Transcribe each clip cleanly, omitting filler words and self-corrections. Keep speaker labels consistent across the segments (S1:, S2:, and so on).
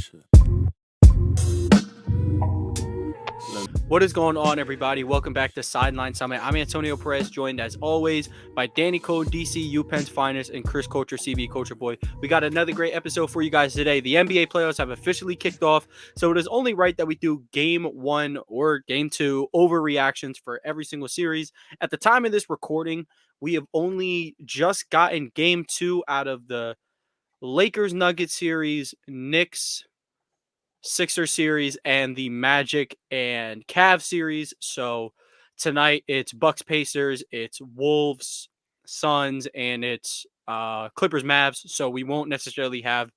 S1: shit. What is going on, everybody? Welcome back to Sideline Summit. I'm Antonio Perez, joined as always by Danny Code, DC UPenn's finest, and Chris Culture, CB Culture Boy. We got another great episode for you guys today. The NBA playoffs have officially kicked off, so it is only right that we do Game 1 or Game 2 overreactions for every single series. At the time of this recording, we have only just gotten Game 2 out of the Lakers-Nuggets series, Knicks Sixer series, and the Magic and Cavs series. So tonight it's Bucks Pacers, it's Wolves Suns, and it's Clippers Mavs. So we won't necessarily have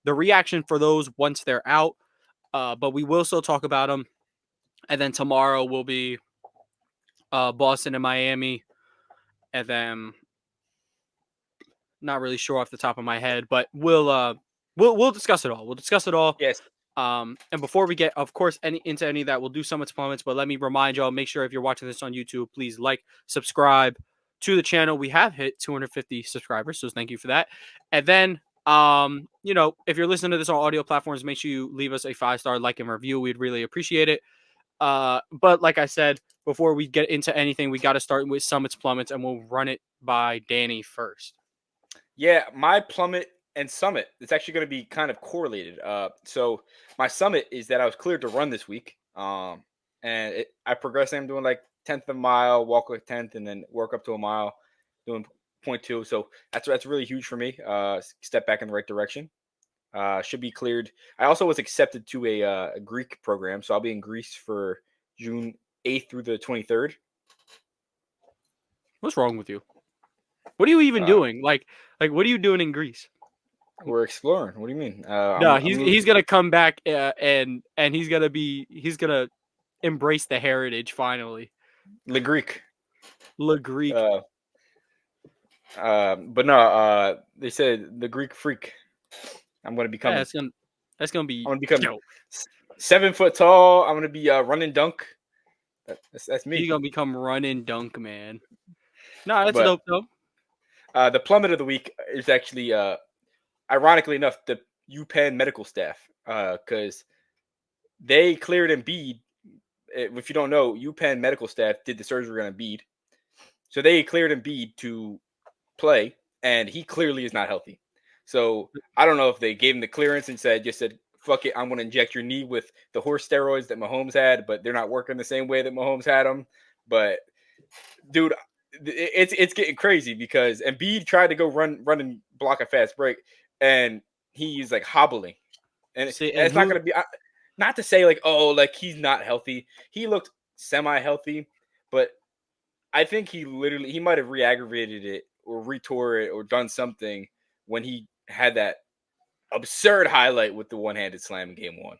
S1: the reaction for those once they're out, but we will still talk about them. And then tomorrow will be Boston and Miami, and then not really sure off the top of my head, but we'll discuss it all. We'll discuss it all.
S2: Yes.
S1: And before we get, of course, into any of that, we'll do Summits Plummets. But let me remind y'all, make sure if you're watching this on YouTube, please like, subscribe to the channel. We have hit 250 subscribers, so thank you for that. And then, if you're listening to this on audio platforms, make sure you leave us a 5-star like and review. We'd really appreciate it. But like I said, before we get into anything, we got to start with Summits Plummets, and we'll run it by Danny first.
S2: Yeah, my plummet and summit, it's actually going to be kind of correlated. So my summit is that I was cleared to run this week. I progressed. I'm doing like 10th of a mile, walk like 10th, and then work up to a mile, doing 0.2. So that's really huge for me. Step back in the right direction. Should be cleared. I also was accepted to a Greek program, so I'll be in Greece for June 8th through the 23rd.
S1: What's wrong with you? What are you even doing? Like what are you doing in Greece?
S2: We're exploring. What do you mean?
S1: He's gonna come back and he's gonna embrace the heritage finally.
S2: Le Greek.
S1: But
S2: no, they said the Greek freak. I'm gonna become.
S1: Yeah, that's gonna be.
S2: I'm gonna become 7 foot tall. I'm gonna be running dunk. That's me.
S1: You're gonna become running dunk man. No, that's dope though.
S2: The plummet of the week is actually, ironically enough, the UPenn medical staff, because they cleared Embiid. If you don't know, UPenn medical staff did the surgery on Embiid, so they cleared Embiid to play, and he clearly is not healthy. So I don't know if they gave him the clearance and said, fuck it, I'm going to inject your knee with the horse steroids that Mahomes had, but they're not working the same way that Mahomes had them. But dude, it's getting crazy because Embiid tried to go run and block a fast break, and he's like hobbling, and it's not going to be. Not to say like he's not healthy. He looked semi-healthy, but I think he might have re-aggravated it or retore it or done something when he had that absurd highlight with the one-handed slam in Game 1.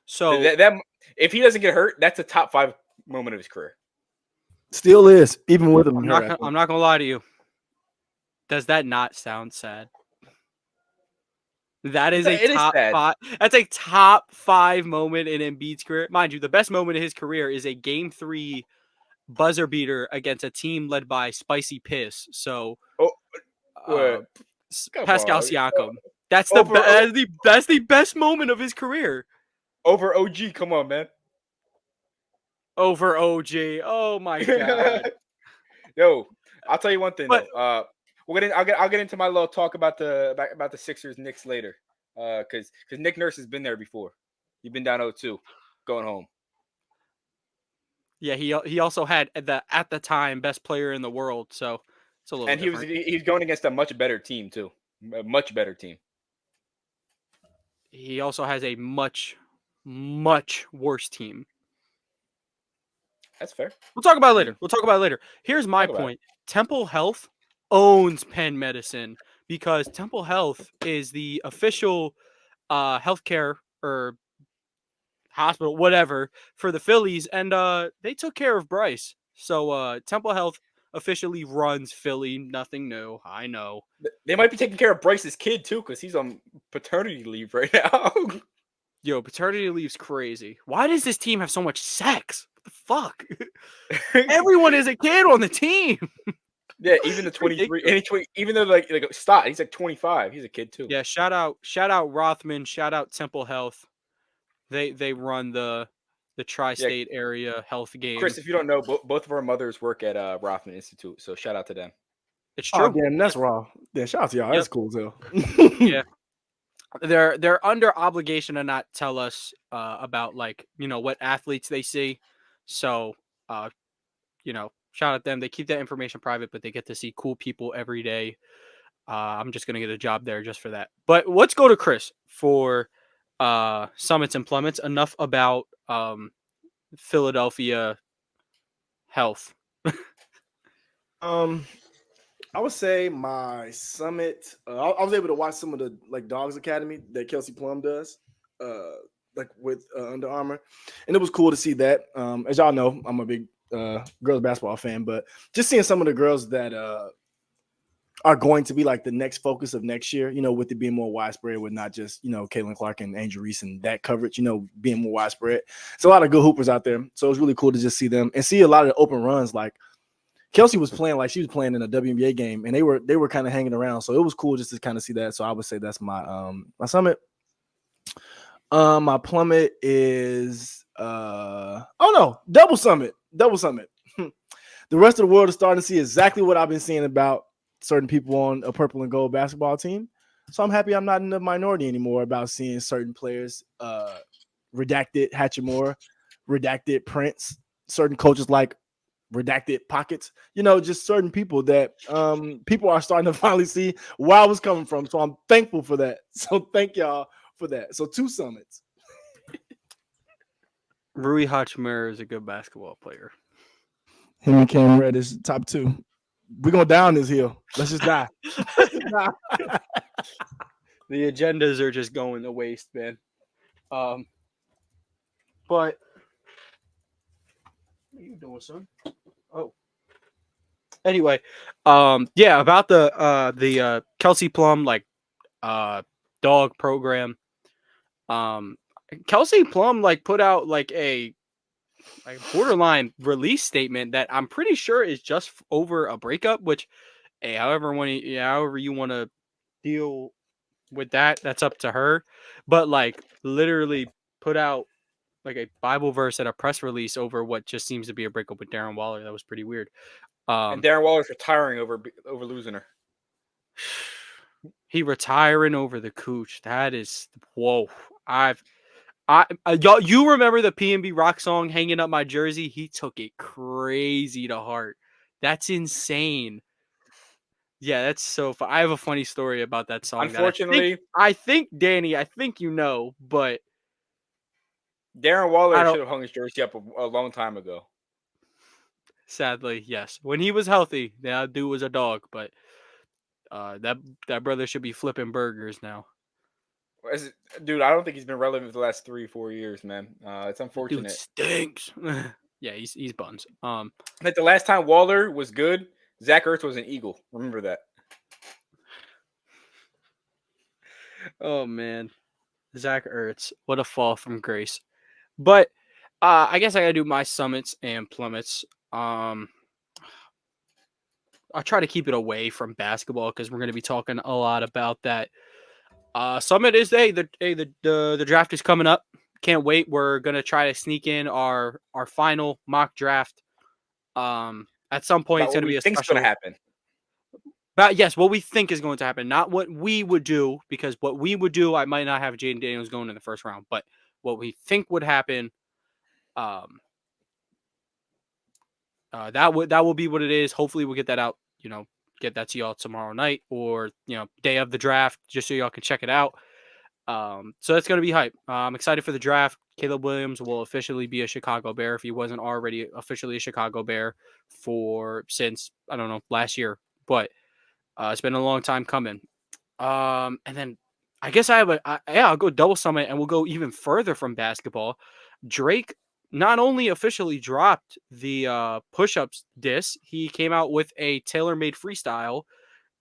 S2: So that if he doesn't get hurt, that's a top 5 moment of his career.
S3: Still is, even with him.
S1: I'm not gonna lie to you. Does that not sound sad? That is a top 5. That's a top 5 moment in Embiid's career. Mind you, the best moment of his career is a Game 3 buzzer beater against a team led by Spicy Piss. So, Pascal Siakam. That's the best moment of his career.
S2: Over OG, come on, man.
S1: Over OG. Oh my god.
S2: Yo, I'll tell you one thing though. I'll get into my little talk about the Sixers Knicks later. Because Nick Nurse has been there before. He's been down 0-2, going home.
S1: Yeah, he also had at the time best player in the world, so it's a little. And
S2: he's going against a much better team too, a much better team.
S1: He also has a much worse team.
S2: That's fair.
S1: We'll talk about it later. Here's my point. Temple Health owns Penn Medicine because Temple Health is the official healthcare or hospital, whatever, for the Phillies, and they took care of Bryce. So Temple Health officially runs Philly. Nothing new. I know.
S2: They might be taking care of Bryce's kid too because he's on paternity leave right now.
S1: Yo, paternity leave's crazy. Why does this team have so much sex? What the fuck? Everyone is a kid on the team.
S2: Yeah, even the 23, and even though like Stott, he's like 25. He's a kid too.
S1: Yeah, shout out Rothman, shout out Temple Health. They run the tri-state area health game.
S2: Chris, if you don't know, both of our mothers work at Rothman Institute, so shout out to them.
S1: It's
S3: Oh,
S1: true.
S3: damn, that's raw. Yeah, shout out to y'all.
S1: Yep.
S3: That's cool as hell.
S1: Yeah. They're under obligation to not tell us about like, what athletes they see. So, shout out them. They keep that information private, but they get to see cool people every day. I'm just going to get a job there just for that. But let's go to Chris for Summits and Plummets. Enough about Philadelphia health.
S3: I would say my summit. I was able to watch some of the Dogs Academy that Kelsey Plum does, with Under Armour, and it was cool to see that. As y'all know, I'm a big girls basketball fan, but just seeing some of the girls that are going to be like the next focus of next year, with it being more widespread, with not just Caitlin Clark and Angel Reese and that coverage, being more widespread. It's a lot of good hoopers out there, so it was really cool to just see them and see a lot of the open runs like. Kelsey was playing like she was playing in a WNBA game, and they were kind of hanging around. So it was cool just to kind of see that. So I would say that's my my summit. My plummet is double summit. The rest of the world is starting to see exactly what I've been seeing about certain people on a purple and gold basketball team. So I'm happy I'm not in the minority anymore about seeing certain players redacted Hatchimura, redacted Prince, certain coaches like redacted pockets, just certain people that people are starting to finally see where I was coming from. So I'm thankful for that. So thank y'all for that. So 2 summits.
S1: Rui Hachimura is a good basketball player.
S3: Him and Cam Red is top 2. We're going down this hill. Let's just die.
S1: The agendas are just going to waste, man. But what are you doing, son? Oh. Anyway, about the Kelsey Plum dog program. Kelsey Plum put out a borderline release statement that I'm pretty sure is just over a breakup. Which, hey, however you want to deal with that, that's up to her. But literally put out a Bible verse at a press release over what just seems to be a breakup with Darren Waller. That was pretty weird.
S2: And Darren Waller's retiring over losing her.
S1: He retiring over the cooch. That is whoa. Y'all, you remember the PNB Rock song "Hanging Up My Jersey"? He took it crazy to heart. That's insane. Yeah, that's so fun. I have a funny story about that song.
S2: Unfortunately,
S1: I think Danny, but
S2: Darren Waller should have hung his jersey up a long time ago.
S1: Sadly, yes. When he was healthy, that dude was a dog, but that brother should be flipping burgers now.
S2: Dude, I don't think he's been relevant for the last 3-4 years, man. It's unfortunate.
S1: Dude stinks. Yeah, he's buns.
S2: Like the last time Waller was good, Zach Ertz was an Eagle. Remember that.
S1: Oh man, Zach Ertz, what a fall from grace. But I guess I gotta do my summits and plummets. I'll try to keep it away from basketball because we're gonna be talking a lot about that. Summit is the draft is coming up. Can't wait. We're gonna try to sneak in our final mock draft. At some point, it's gonna be a special.
S2: Gonna happen.
S1: But yes, what we think is going to happen, not what we would do, because what we would do, I might not have Jaden Daniels going in the first round, but what we think would happen, that will be what it is. Hopefully, we'll get that out. Get that to y'all tomorrow night or day of the draft, just so y'all can check it out. So that's gonna be hype. I'm excited for the draft. Caleb Williams will officially be a Chicago Bear if he wasn't already officially a Chicago Bear since I don't know last year, but. It's been a long time coming. And then I guess I'll go double summit and we'll go even further from basketball. Drake not only officially dropped the push-ups diss, he came out with a tailor-made freestyle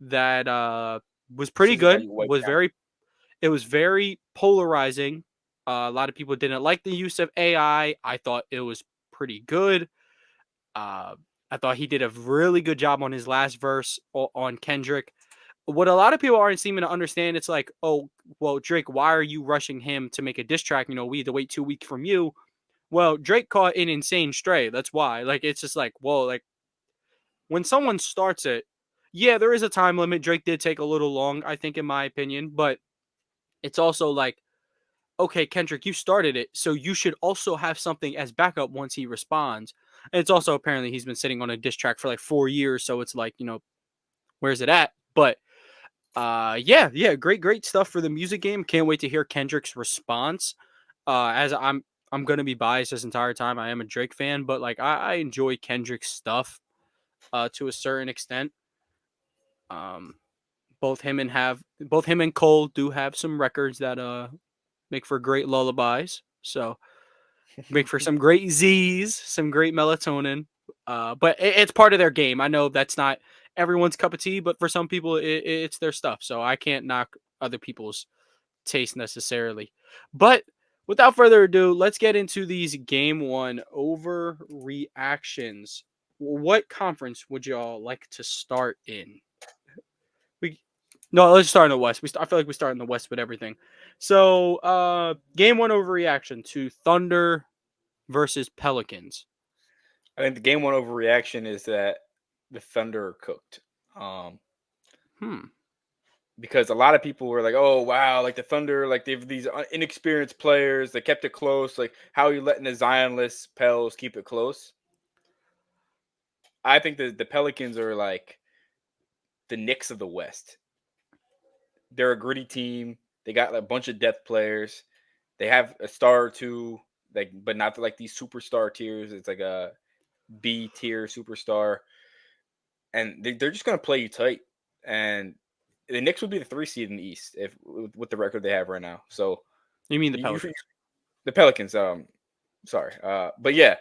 S1: that was pretty good. It was very polarizing. A lot of people didn't like the use of AI. I thought it was pretty good. I thought he did a really good job on his last verse on Kendrick. What a lot of people aren't seeming to understand, it's like, oh, well, Drake, why are you rushing him to make a diss track? We had to wait 2 weeks from you. Well, Drake caught an insane stray. That's why. Like, it's just like, whoa, like, when someone starts it, yeah, there is a time limit. Drake did take a little long, I think, in my opinion, but it's also like, okay, Kendrick, you started it, so you should also have something as backup once he responds. And it's also apparently he's been sitting on a diss track for like 4 years, so it's like, where's it at? But yeah, great stuff for the music game. Can't wait to hear Kendrick's response. As I'm gonna be biased this entire time. I am a Drake fan, but like I enjoy Kendrick's stuff to a certain extent. Um, both him and Cole do have some records that make for great lullabies. So make for some great Z's, some great melatonin. But it's part of their game. I know that's not everyone's cup of tea, but for some people, it's their stuff. So I can't knock other people's taste necessarily. But without further ado, let's get into these game one overreactions. What conference would y'all like to start in? No, let's start in the West. I feel like we start in the West with everything. So, game one overreaction to Thunder versus Pelicans.
S2: I think the game one overreaction is that the Thunder are cooked. Because a lot of people were like, "Oh wow, like the Thunder, like they have these inexperienced players. They kept it close. Like how are you letting the Zionless Pels keep it close?" I think the Pelicans are like the Knicks of the West. They're a gritty team. They got a bunch of depth players. They have a star or two, like, but not like these superstar tiers. It's like a B tier superstar, and they're just gonna play you tight. And the Knicks would be the 3 seed in the East if with the record they have right now. So
S1: you mean the Pelicans?
S2: The Pelicans. Sorry. But yeah,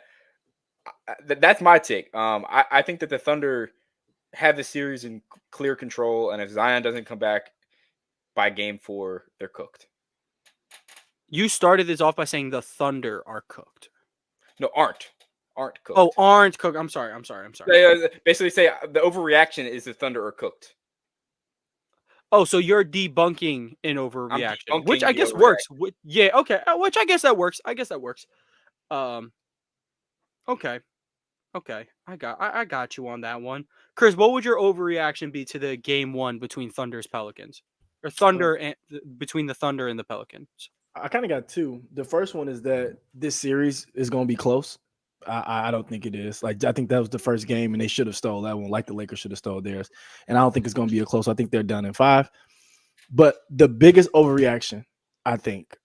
S2: that's my take. I think that the Thunder have the series in clear control, and if Zion doesn't come back by game 4, they're cooked.
S1: You started this off by saying the Thunder are cooked.
S2: No, aren't cooked.
S1: Oh, aren't cooked. I'm sorry.
S2: Basically, say the overreaction is the Thunder are cooked.
S1: Oh, so you're debunking an overreaction, which I guess works. Yeah, okay. Which I guess that works. Okay. I got you on that one. Chris, what would your overreaction be to the game one between Thunder's Pelicans? Or Thunder and between the Thunder and the Pelicans?
S3: I kind of got two. The first one is that this series is going to be close. I don't think it is. Like, I think that was the first game, and they should have stole that one, like the Lakers should have stole theirs. And I don't think it's going to be a close. I think they're done in 5. But the biggest overreaction, I think,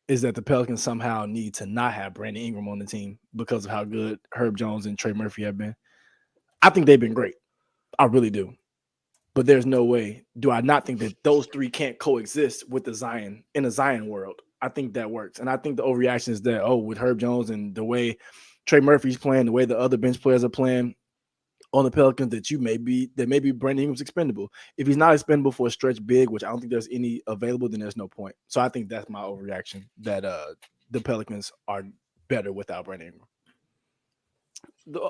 S3: is that the Pelicans somehow need to not have Brandon Ingram on the team because of how good Herb Jones and Trey Murphy have been. I think they've been great. I really do. But there's no way. Do I not think that those 3 can't coexist with the Zion in a Zion world? I think that works. And I think the overreaction is that, with Herb Jones and the way Trey Murphy's playing, the way the other bench players are playing on the Pelicans, that maybe Brandon Ingram's expendable. If he's not expendable for a stretch big, which I don't think there's any available, then there's no point. So I think that's my overreaction, that the Pelicans are better without Brandon Ingram.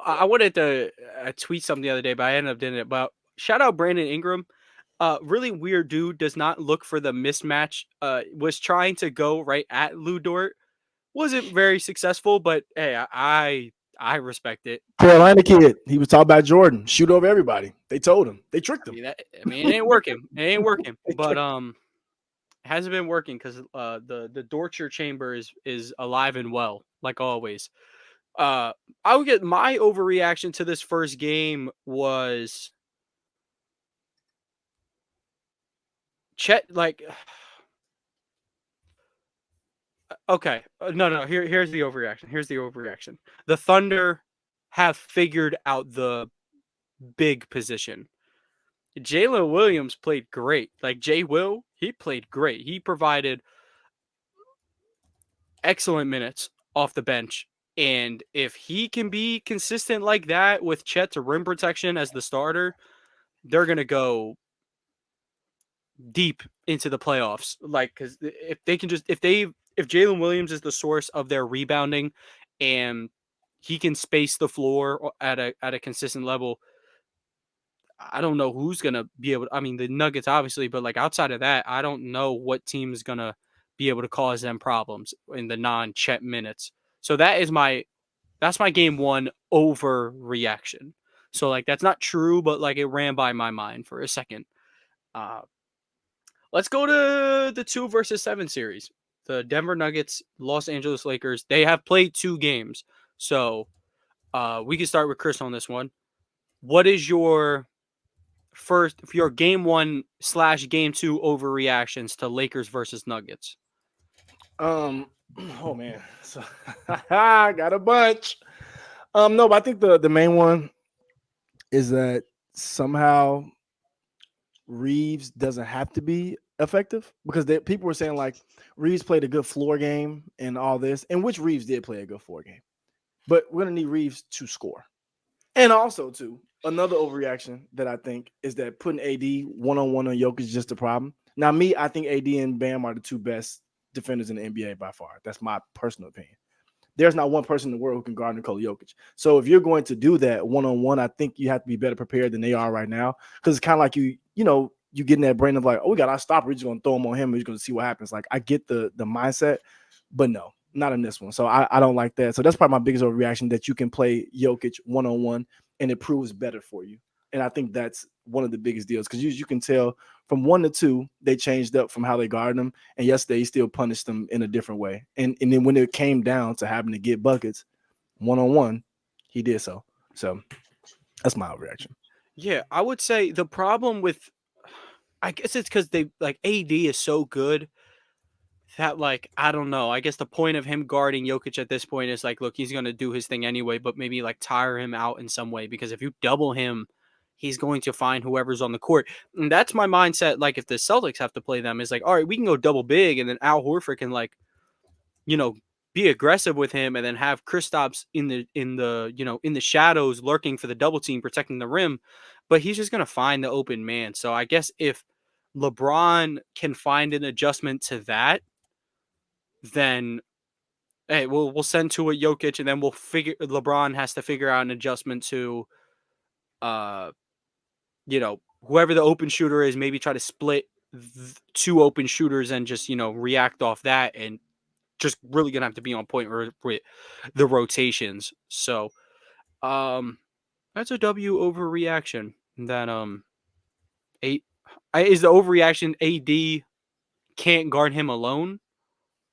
S1: I wanted to tweet something the other day, but I ended up doing it. But shout out Brandon Ingram. Really weird dude, does not look for the mismatch. Was trying to go right at Lou Dort. Wasn't very successful, but hey, I respect it.
S3: Carolina kid. He was talking about Jordan. Shoot over everybody. They told him. They tricked him.
S1: It ain't working. But it hasn't been working because the Dortcher chamber is alive and well, like always. I would get my overreaction to this first game was Chet, like, okay, no. Here's the overreaction. The Thunder have figured out the big position. Jalen Williams played great. Like he played great. He provided excellent minutes off the bench. And if he can be consistent like that with Chet's rim protection as the starter, they're going to go deep into the playoffs. Like, because if Jalen Williams is the source of their rebounding and he can space the floor at a consistent level, I don't know who's gonna be able to, I mean, the Nuggets obviously, but like outside of that, I don't know what team is gonna be able to cause them problems in the non-Chet minutes. So that's my game one overreaction. So like that's not true, but like it ran by my mind for a second. Uh, let's go to the 2 versus 7 series. The Denver Nuggets, Los Angeles Lakers. They have played 2 games, so we can start with Chris on this one. What is your game 1/game 2 overreactions to Lakers versus Nuggets?
S3: Oh man, so I got a bunch. No, but I think the main one is that somehow Reeves doesn't have to be effective because people were saying like Reeves played a good floor game and all this, and which Reeves did play a good floor game, but we're gonna need Reeves to score. And also, too, another overreaction that I think is that putting AD one-on-one on Jokic is just a problem. Now, I think AD and Bam are the 2 best defenders in the NBA by far. That's my personal opinion. There's not one person in the world who can guard Nikola Jokic. So if you're going to do that one-on-one, I think you have to be better prepared than they are right now. Because it's kind of like you get in that brain of like, oh, we got our stopper. We're just going to throw him on him. We're just going to see what happens. Like, I get the mindset, but no, not in this one. So I don't like that. So that's probably my biggest overreaction, that you can play Jokic one-on-one and it proves better for you. And I think that's one of the biggest deals because you can tell from 1 to 2, they changed up from how they guarded them. And yesterday, he still punished them in a different way. And then when it came down to having to get buckets one-on-one, he did so. So that's my reaction.
S1: Yeah, I would say the problem with, I guess it's because they like AD is so good that like I don't know. I guess the point of him guarding Jokic at this point is like, look, he's gonna do his thing anyway, but maybe like tire him out in some way because if you double him, he's going to find whoever's on the court. And that's my mindset. Like if the Celtics have to play them, is like, all right, we can go double big, and then Al Horford can like, you know, be aggressive with him, and then have Kristaps in the in the shadows lurking for the double team, protecting the rim. But he's just gonna find the open man. So I guess if LeBron can find an adjustment to that, then hey, we'll send to a Jokic, and then LeBron has to figure out an adjustment to uh whoever the open shooter is, maybe try to split 2 open shooters and just, react off that, and just really gonna have to be on point with the rotations. So that's a W overreaction. That eight is the overreaction AD can't guard him alone.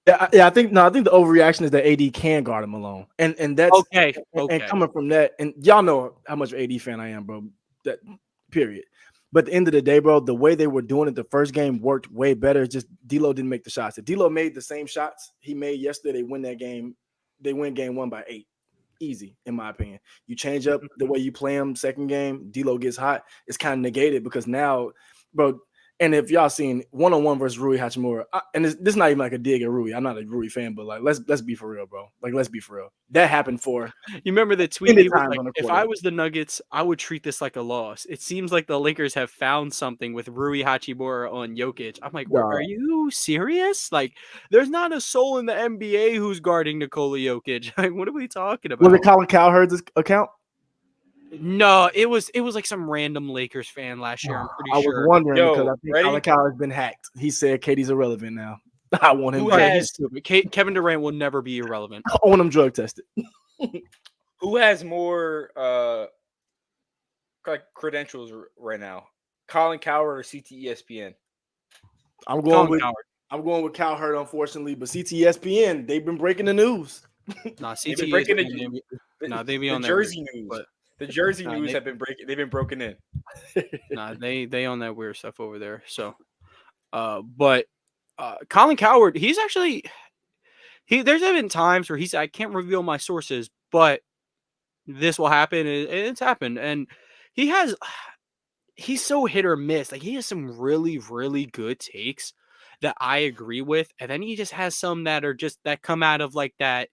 S3: Yeah, I think the overreaction is that AD can guard him alone, and that's
S1: okay.
S3: And coming from that, and y'all know how much AD fan I am, bro. That period. But at the end of the day, bro, the way they were doing it the first game worked way better. Just D'Lo didn't make the shots. If D'Lo made the same shots he made yesterday, they win that game. They win game 1 by 8. Easy, in my opinion. You change up the way you play him second game, D'Lo gets hot. It's kind of negated because now, bro. And if y'all seen one-on-one versus Rui Hachimura, and this is not even like a dig at Rui. I'm not a Rui fan, but like let's be for real, bro. Like let's be for real. That happened for.
S1: You remember the tweet? He was like, if I was the Nuggets, I would treat this like a loss. It seems like the Lakers have found something with Rui Hachimura on Jokic. I'm like, are you serious? Like, there's not a soul in the NBA who's guarding Nikola Jokic. Like, what are we talking about?
S3: Was it Colin Cowherd's account?
S1: No, it was like some random Lakers fan last year. I'm pretty sure.
S3: I was wondering because I think Colin Cowherd has been hacked. He said KD's irrelevant now. I want him.
S1: Kevin Durant will never be irrelevant.
S3: I want him drug tested.
S2: Who has more like credentials right now? Colin Cowherd or CTESPN?
S3: I'm going with Cowherd, unfortunately, but CTESPN, they've been breaking the news.
S1: Nah, CTESPN, they be on
S2: the Jersey news. But the Jersey news have been breaking. They've been broken in.
S1: Nah, they on that weird stuff over there. So, but Colin Cowherd, he's actually there's been times where I can't reveal my sources, but this will happen, and it's happened, and he's so hit or miss. Like he has some really, really good takes that I agree with, and then he just has some that are just that come out of like that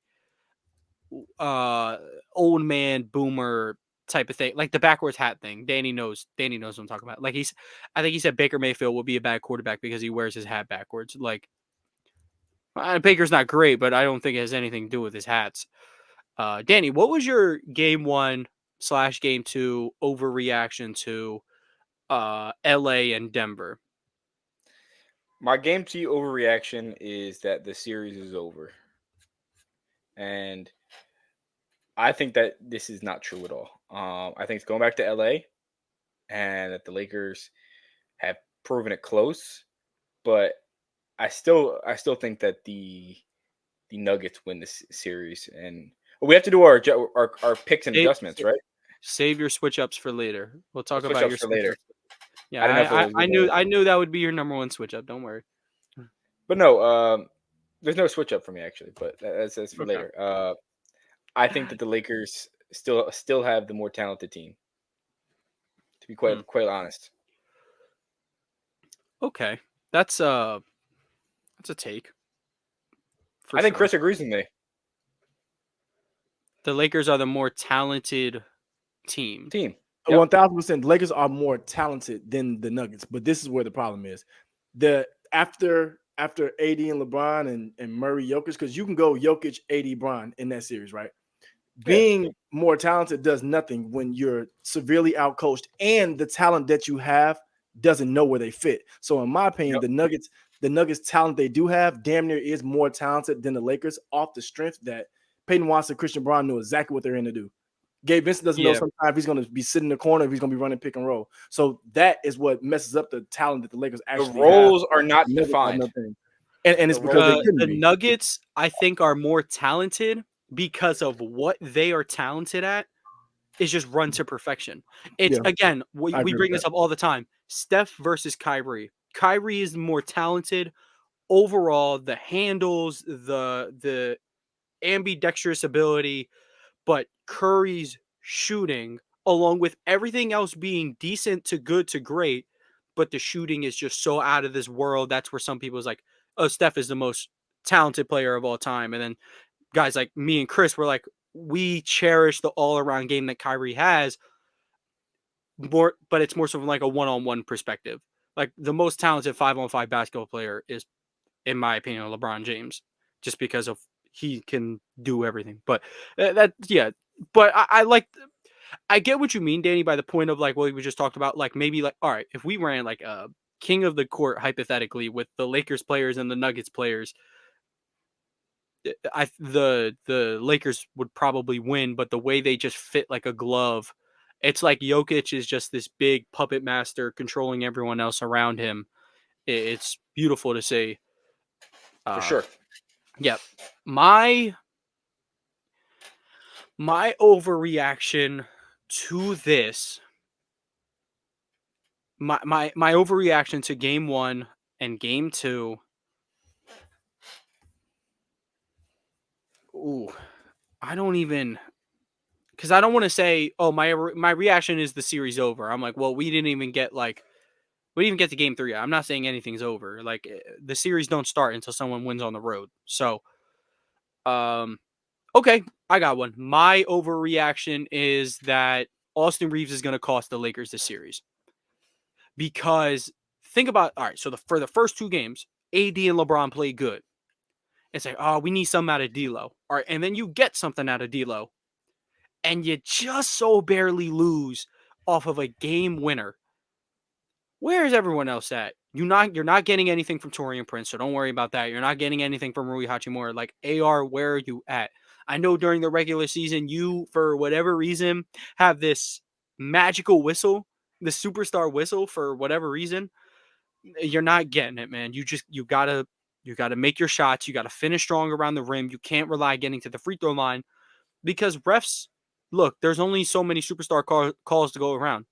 S1: old man boomer type of thing, like the backwards hat thing. Danny knows what I'm talking about. Like I think he said Baker Mayfield will be a bad quarterback because he wears his hat backwards. Like Baker's not great, but I don't think it has anything to do with his hats. Danny, what was your game 1/game 2 overreaction to LA and Denver?
S2: My game 2 overreaction is that the series is over. And I think that this is not true at all. I think it's going back to LA and that the Lakers have proven it close, but I still think that the Nuggets win this series, and we have to do our picks and adjustments, right?
S1: Save your switch ups for later. We'll talk
S2: Switch
S1: about
S2: ups
S1: your
S2: for
S1: switch
S2: later.
S1: ups. Yeah,
S2: I didn't know if it was
S1: I knew that would be your number one switch up. Don't worry.
S2: but no, there's no switch up for me actually, but that's for
S1: Okay.
S2: later. I think that the Lakers still have the more talented team. To be quite honest.
S1: Okay, that's a take.
S2: I think
S1: Sure.
S2: Chris agrees with me.
S1: The Lakers are the more talented team.
S2: Yep.
S3: 1000%. The Lakers are more talented than the Nuggets, but this is where the problem is. After AD and LeBron and Murray, Jokic, because you can go Jokic, AD, Bron in that series, right? Being more talented does nothing when you're severely outcoached and the talent that you have doesn't know where they fit. So in my opinion, the Nuggets talent they do have damn near is more talented than the Lakers off the strength that Peyton Watson, Christian Braun knew exactly what they're in to do. Gabe Vincent doesn't know sometimes he's going to be sitting in the corner if he's going to be running pick and roll. So that is what messes up the talent that the Lakers actually
S2: The roles
S3: have.
S2: are not defined.
S3: And it's because
S1: the Nuggets, I think, are more talented because of what they are talented at is just run to perfection. It's again, we bring this up all the time. Steph versus Kyrie. Kyrie is more talented overall, the handles, the ambidextrous ability, but Curry's shooting, along with everything else being decent to good to great, but the shooting is just so out of this world. That's where some people's like, oh, Steph is the most talented player of all time. And then guys like me and Chris were like, we cherish the all-around game that Kyrie has more, but it's more so from like a one-on-one perspective. Like the most talented 5-on-5 basketball player is, in my opinion, LeBron James, just because of he can do everything. But but I get what you mean, Danny, by the point of like what we just talked about. Like maybe like, all right, if we ran like a king of the court hypothetically with the Lakers players and the Nuggets players, the Lakers would probably win, but the way they just fit like a glove, it's like Jokic is just this big puppet master controlling everyone else around him. It's beautiful to see.
S2: For sure.
S1: Yeah. My overreaction to this, my overreaction to game 1 and game 2. Ooh, I don't even, because I don't want to say, oh, my reaction is the series over. I'm like, well, we didn't even get to game 3. I'm not saying anything's over. Like the series don't start until someone wins on the road. So, okay, I got one. My overreaction is that Austin Reeves is going to cost the Lakers this series. Because think about, all right, so for the first 2 games, AD and LeBron play good. It's like, oh, we need something out of D'Lo. All right, and then you get something out of D'Lo, and you just so barely lose off of a game winner. Where is everyone else at? You're not getting anything from Torian Prince, so don't worry about that. You're not getting anything from Rui Hachimura. Like, AR, where are you at? I know during the regular season, you, for whatever reason, have this magical whistle, the superstar whistle for whatever reason. You're not getting it, man. You gotta make your shots. You gotta finish strong around the rim. You can't rely getting to the free throw line because refs, look, there's only so many superstar calls to go around.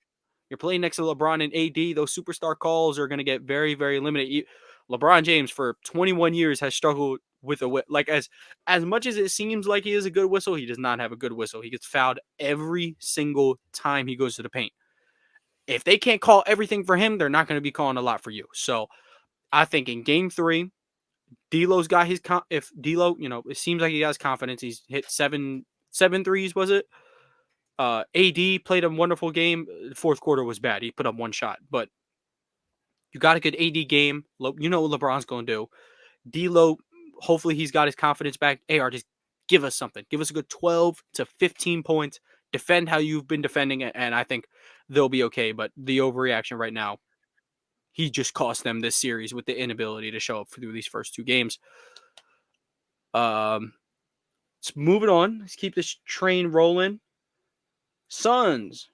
S1: You're playing next to LeBron and AD. Those superstar calls are going to get very, very limited. LeBron James for 21 years has struggled with like as much as it seems like he is a good whistle, he does not have a good whistle. He gets fouled every single time he goes to the paint. If they can't call everything for him, they're not going to be calling a lot for you. So I think in game 3, D'Lo's got his if D'Lo, it seems like he has confidence. He's hit seven threes, was it? AD played a wonderful game. The fourth quarter was bad. He put up 1 shot, but you got a good AD game. You know what LeBron's going to do. D'Lo, hopefully he's got his confidence back. AR, just give us something. Give us a good 12 to 15 points. Defend how you've been defending it, and I think they'll be okay. But the overreaction right now, he just cost them this series with the inability to show up through these first 2 games. Let's move it on. Let's keep this train rolling. Suns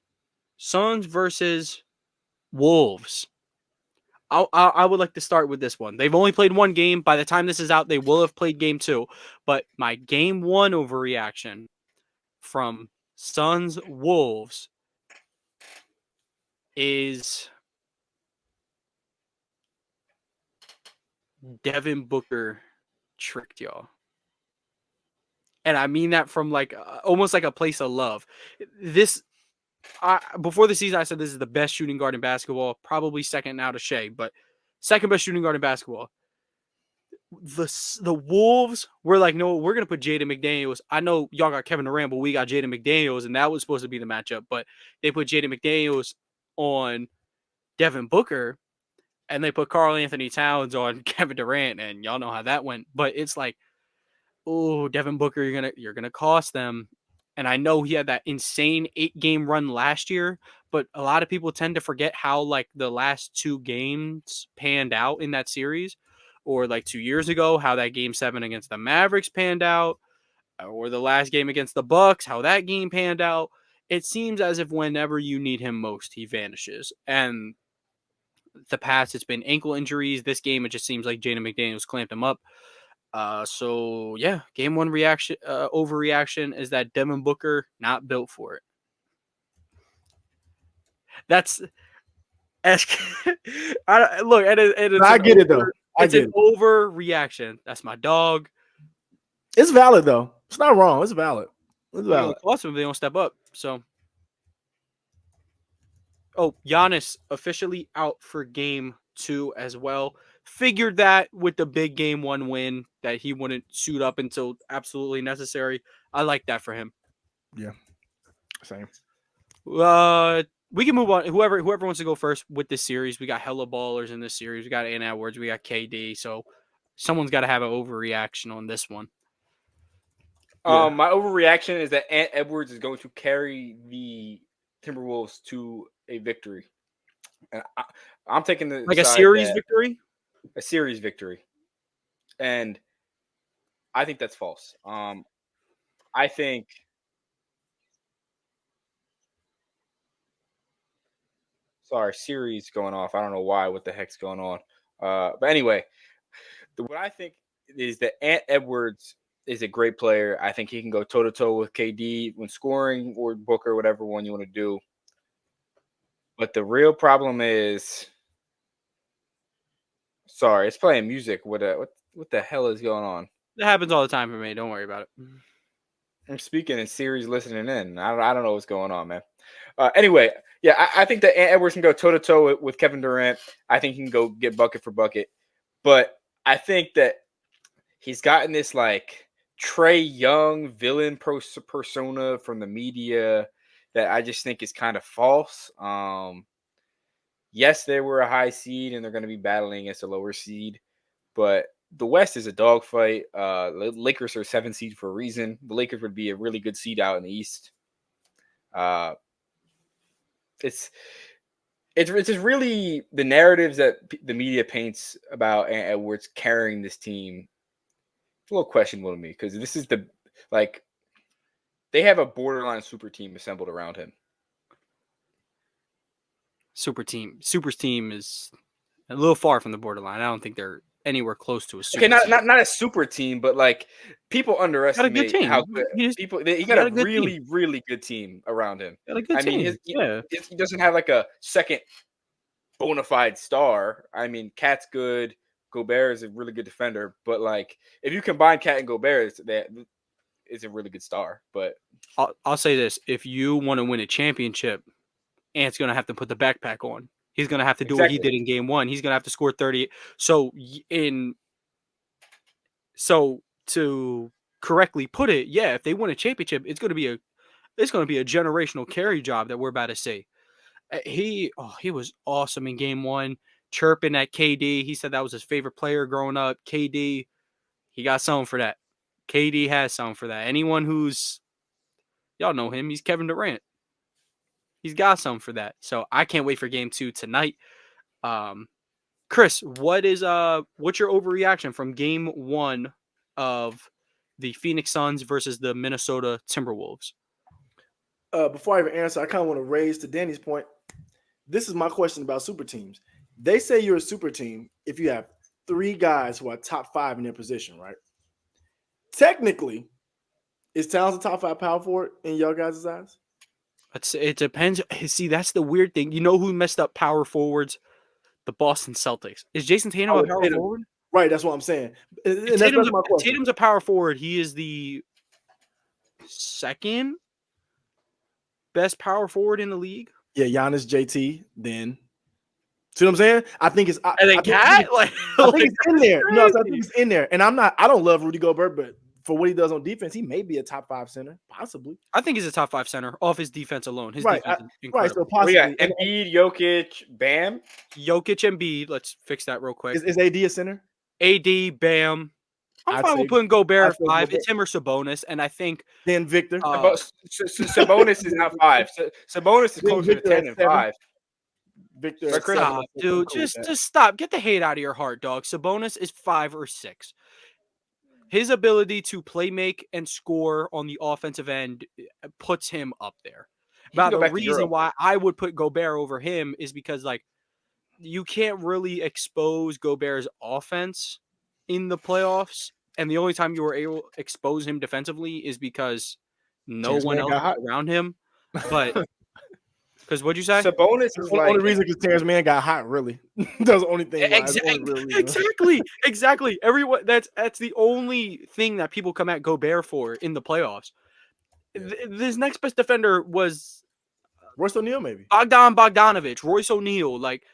S1: versus Wolves. I would like to start with this one. They've only played 1 game. By the time this is out, they will have played game 2. But my game 1 overreaction from Suns Wolves is Devin Booker tricked y'all. And I mean that from like almost like a place of love. Before the season, I said this is the best shooting guard in basketball, probably second now to Shea, but second best shooting guard in basketball. The Wolves were like, no, we're going to put Jaden McDaniels. I know y'all got Kevin Durant, but we got Jaden McDaniels, and that was supposed to be the matchup. But they put Jaden McDaniels on Devin Booker, and they put Karl Anthony Towns on Kevin Durant, and y'all know how that went. But it's like, oh, Devin Booker, you're gonna cost them. And I know he had that insane 8-game run last year, but a lot of people tend to forget how like the last 2 games panned out in that series, or like 2 years ago, how that game 7 against the Mavericks panned out, or the last game against the Bucks, how that game panned out. It seems as if whenever you need him most, he vanishes. And the past, it's been ankle injuries. This game, it just seems like Jaden McDaniels clamped him up. So yeah, game 1 reaction, overreaction is that Devin Booker not built for it. That's look,
S3: I get it though.
S1: It's an overreaction. That's my dog.
S3: It's valid though. It's not wrong. It's valid. It's valid.
S1: Cost them if they don't step up. So, Giannis officially out for game 2 as well. Figured that with the big game 1 win that he wouldn't suit up until absolutely necessary. I like that for him.
S3: Yeah. Same.
S1: We can move on. Whoever wants to go first with this series, we got hella ballers in this series. We got Ant Edwards, we got KD. So someone's got to have an overreaction on this one.
S2: My overreaction is that Ant Edwards is going to carry the Timberwolves to a victory, and I'm taking the
S1: like a series victory.
S2: A series victory, and I think that's false. I think. Sorry, series going off. I don't know why. What the heck's going on? But anyway, what I think is that Ant Edwards is a great player. I think he can go toe to toe with KD when scoring, or Booker, whatever one you want to do. But the real problem is, sorry, it's playing music. What the hell is going on?
S1: It happens all the time for me. Don't worry about it.
S2: I'm speaking in series, listening in. I don't know what's going on, man. Anyway, yeah, I think that Ant Edwards can go toe to toe with Kevin Durant. I think he can go get bucket for bucket. But I think that he's gotten this like Trae Young villain persona from the media that I just think is kind of false. Yes, they were a high seed and they're going to be battling against a lower seed, but the West is a dogfight. The Lakers are 7 seed for a reason. The Lakers would be a really good seed out in the East. It's just really the narratives that the media paints about Ant Edwards carrying this team. It's a little questionable to me because this is they have a borderline super team assembled around him.
S1: Super's team is a little far from the borderline. I don't think they're anywhere close to a super
S2: team.
S1: Okay,
S2: not a super team, but like people underestimate how good people. He got a really, really good team around him. I mean, he doesn't have like a second bona fide star. I mean, Cat's good. Gobert is a really good defender, but like if you combine Cat and Gobert, that is a really good star. But
S1: I'll say this: if you want to win a championship, Ant's going to have to put the backpack on. He's going to have to do what he did in game 1. He's going to have to score 30. So to correctly put it, yeah, if they win a championship, it's going to be a generational carry job that we're about to see. He was awesome in game 1, chirping at KD. He said that was his favorite player growing up. KD, he got something for that. KD has some for that. Anyone who's, y'all know him, he's Kevin Durant. He's got some for that. So I can't wait for game 2 tonight. Chris, what's your overreaction from game 1 of the Phoenix Suns versus the Minnesota Timberwolves?
S3: Before I even answer, I kind of want to raise to Danny's point. This is my question about super teams. They say you're a super team if you have 3 guys who are top 5 in their position, right? Technically, is Towns a top 5 power forward in your guys' eyes?
S1: It depends. See, that's the weird thing. You know who messed up power forwards? The Boston Celtics. Is Jason Tatum a power forward?
S3: Right, that's what I'm saying. And that's my question.
S1: Tatum's a power forward. He is the second best power forward in the league.
S3: Yeah, Giannis, JT, then. See what I'm saying? I think it's
S1: and then Cat.
S3: I think it's in there. No, I think it's in there. And I don't love Rudy Gobert, but for what he does on defense, he may be a top 5 center, possibly.
S1: I think he's a top 5 center off his defense alone. His
S3: right,
S1: defense is incredible.
S3: So possibly.
S2: Embiid, Jokic, Bam.
S1: Jokic, Embiid. Let's fix that real quick.
S3: Is AD a center?
S1: AD, Bam. I'm fine with putting Gobert at 5. It's him or Sabonis, and I think
S3: then Victor.
S2: Sabonis is not 5. Sabonis is closer to 10 and 5.
S3: Victor,
S1: stop, dude. Just stop. Get the hate out of your heart, dog. Sabonis is 5 or 6. His ability to play make and score on the offensive end puts him up there. But the reason why I would put Gobert over him is because, like, you can't really expose Gobert's offense in the playoffs. And the only time you were able to expose him defensively is because no one else was around him. But because what'd you say?
S2: Sabonis is
S3: the only reason because Terrence Mann got hot, really. That's the only thing.
S1: Exactly. Everyone that's the only thing that people come at Gobert for in the playoffs. Yeah. This next best defender was
S3: Royce O'Neal, maybe.
S1: Bogdanovich, Royce O'Neal, like.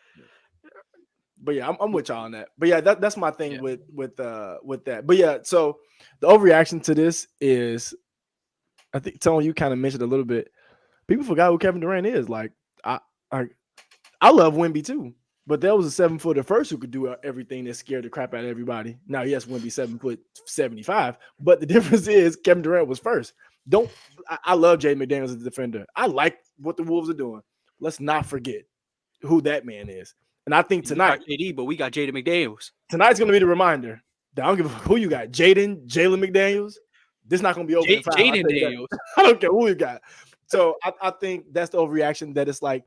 S3: But yeah, I'm with y'all on that. But yeah, that's my thing with that. But yeah, so the overreaction to this is, I think Tony, you kind of mentioned a little bit. People forgot who Kevin Durant is. Like I love Wemby too, but there was a 7-footer first who could do everything that scared the crap out of everybody. Now, yes, Wemby 7'75", but the difference is Kevin Durant was first. I love Jaden McDaniels as a defender. I like what the Wolves are doing. Let's not forget who that man is. And I think tonight,
S1: KD, but we got Jaden McDaniels.
S3: Tonight's going to be the reminder that I don't give a fuck who you got. Jalen McDaniels. This is not going to be over in 5.
S1: Jaden Daniels.
S3: I don't care who you got. So I think that's the overreaction, that it's like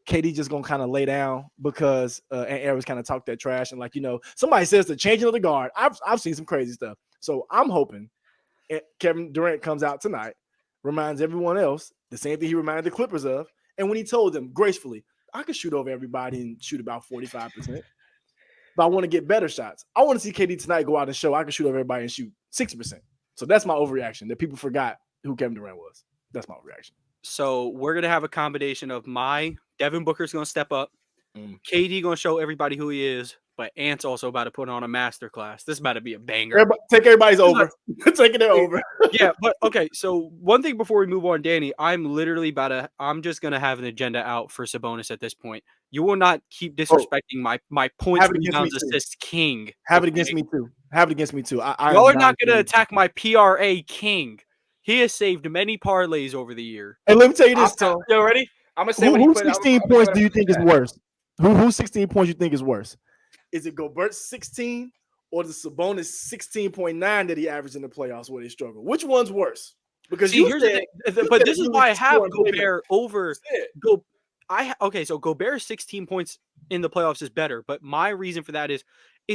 S3: KD just going to kind of lay down because and Aaron's kind of talked that trash. And like, somebody says the changing of the guard. I've seen some crazy stuff. So I'm hoping Kevin Durant comes out tonight, reminds everyone else the same thing he reminded the Clippers of. And when he told them gracefully, I could shoot over everybody and shoot about 45%. But I want to get better shots. I want to see KD tonight go out and show I can shoot over everybody and shoot 60%. So that's my overreaction, that people forgot who Kevin Durant was. That's my overreaction.
S1: So we're going to have a combination of Devin Booker's going to step up. KD going to show everybody who he is. But Ant's also about to put on a masterclass. This is about to be a banger.
S3: Take everybody's over. Taking it over.
S1: Yeah, but okay. So one thing before we move on, Danny, I'm just gonna have an agenda out for Sabonis at this point. You will not keep disrespecting my points, rebounds, assists king.
S3: Have it against me too.
S1: Y'all are not gonna attack my PRA king. He has saved many parlays over the year.
S3: And let me tell you this, Tom.
S2: You ready? I'm gonna say
S3: who 16 points do you think is worse? Who 16 points you think is worse? Is it Gobert's 16 or the Sabonis 16.9 that he averaged in the playoffs where they struggle? Which one's worse? Because
S1: here's the thing. But this is why I have Gobert over so Gobert's 16 points in the playoffs is better. But my reason for that is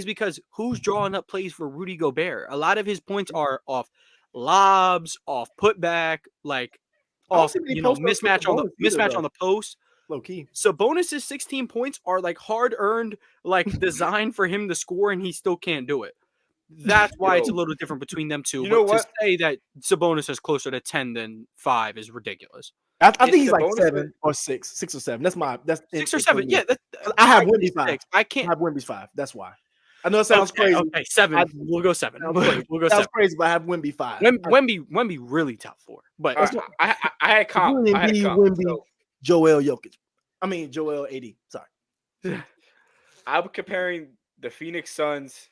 S1: because who's drawing up plays for Rudy Gobert? A lot of his points are off lobs, off putback, like off mismatch on the post.
S3: Low key.
S1: Sabonis' 16 points are like hard earned, like designed for him to score, and he still can't do it. That's why it's a little different between them two. To say that Sabonis is closer to 10 than 5 is ridiculous.
S3: I think he's like 7 or 6 or 7. That's
S1: 6 or 7. Yeah,
S3: I have Wemby 5.
S1: I can't
S3: have Wemby's 5. That's why. I know it sounds crazy.
S1: Okay, 7. We'll go 7. We'll go 7.
S3: Sounds crazy, but I have Wemby 5.
S1: Wemby really top 4. But
S2: I had comp.
S3: Wemby, Joel Jokic. Joel AD. Sorry.
S2: I'm comparing the Phoenix Suns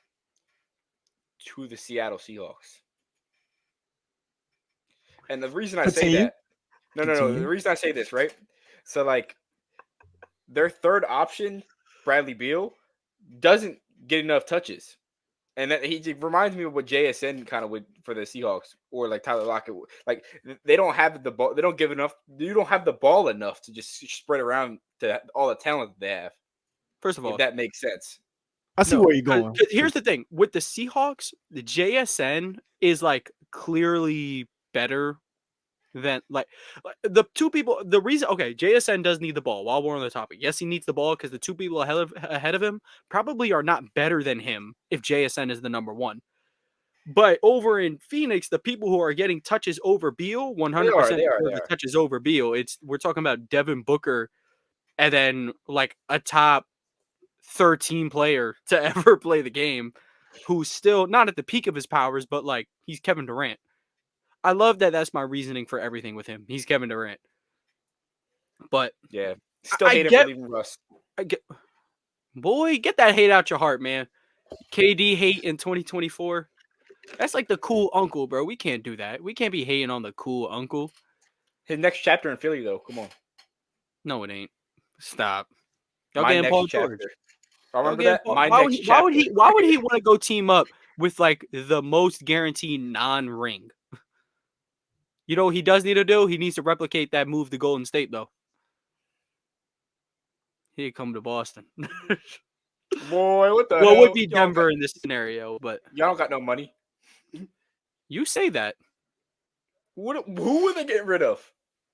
S2: to the Seattle Seahawks. And the reason I say that, no. The reason I say this, right? So like, their third option, Bradley Beal, doesn't get enough touches. And that he reminds me of what JSN kind of would for the Seahawks, or like Tyler Lockett. Like they don't have the ball. They don't give enough. You don't have the ball enough to just spread around to all the talent that they have.
S1: First of all,
S2: if that makes sense.
S3: I see where you're going.
S1: 'Cause here's the thing with the Seahawks, the JSN is like clearly better than like the two people. The reason, okay, JSN does need the ball. While we're on the topic, yes, he needs the ball because the two people ahead of him probably are not better than him if JSN is the number one. But over in Phoenix, the people who are getting touches over Beal, 100% the touches over Beal. We're talking about Devin Booker, and then like a top 13 player to ever play the game, who's still not at the peak of his powers, but like he's Kevin Durant. I love that. That's my reasoning for everything with him. He's Kevin Durant. But
S2: yeah, still hate him for leaving Russ.
S1: Boy, get that hate out your heart, man. KD hate in 2024. That's like the cool uncle, bro. We can't do that. We can't be hating on the cool uncle.
S2: His next chapter in Philly, though. Come on.
S1: No, it ain't. Stop.
S2: Y'all getting Paul George. I remember that.
S1: Why would he want to go team up with like the most guaranteed non-ring? You know what he does need to do? He needs to replicate that move to Golden State, though. He'd come to Boston.
S2: Boy, what the hell?
S1: Well, it would be Denver in this scenario, but
S2: y'all don't got no money.
S1: You say that.
S2: Who would they get rid of?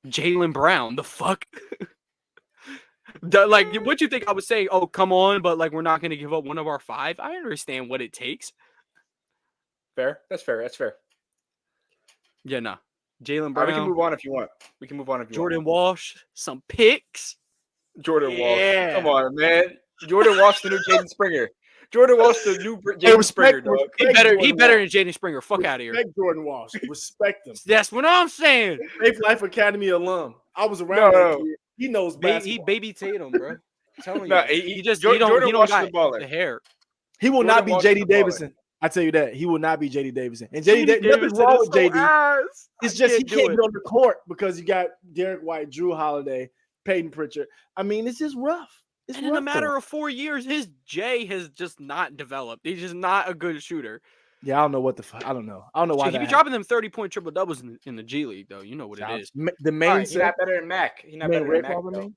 S1: Jaylen Brown. The fuck? Like, what you think I was saying? Oh, come on, but like we're not going to give up one of our five. I understand what it takes.
S2: Fair. That's fair. That's fair.
S1: Yeah, nah. Jaylen Brown.
S2: We can move on if you want.
S1: Jordan Walsh. Some picks.
S2: Jordan Walsh. Come on, man. Jordan Walsh, the new Jaden Springer. Jordan Walsh, the new Jaden Springer, dog.
S1: He better than Jaden Springer. Fuck out of here.
S3: Respect Jordan Walsh. Respect him.
S1: That's what I'm saying.
S3: Safe Life Academy alum. I was around that kid. He knows basketball.
S1: He baby Tatum, bro. I'm telling you.
S2: No,
S1: he don't got the hair.
S3: He will not be JD Davison. I tell you that. He will not be JD Davison. And JD Davison, nothing's wrong with JD. It's just he can't get on the court because you got Derek White, Drew Holiday, Peyton Pritchard. I mean, it's just rough.
S1: And in a matter of 4 years, his J has just not developed. He's just not a good shooter.
S3: Yeah, I don't know what the fuck. I don't know why.
S1: He be dropping them 30-point triple doubles in the G League, though. You know what it is.
S3: The main.
S2: He's not better than Mac. He's not better than Mac.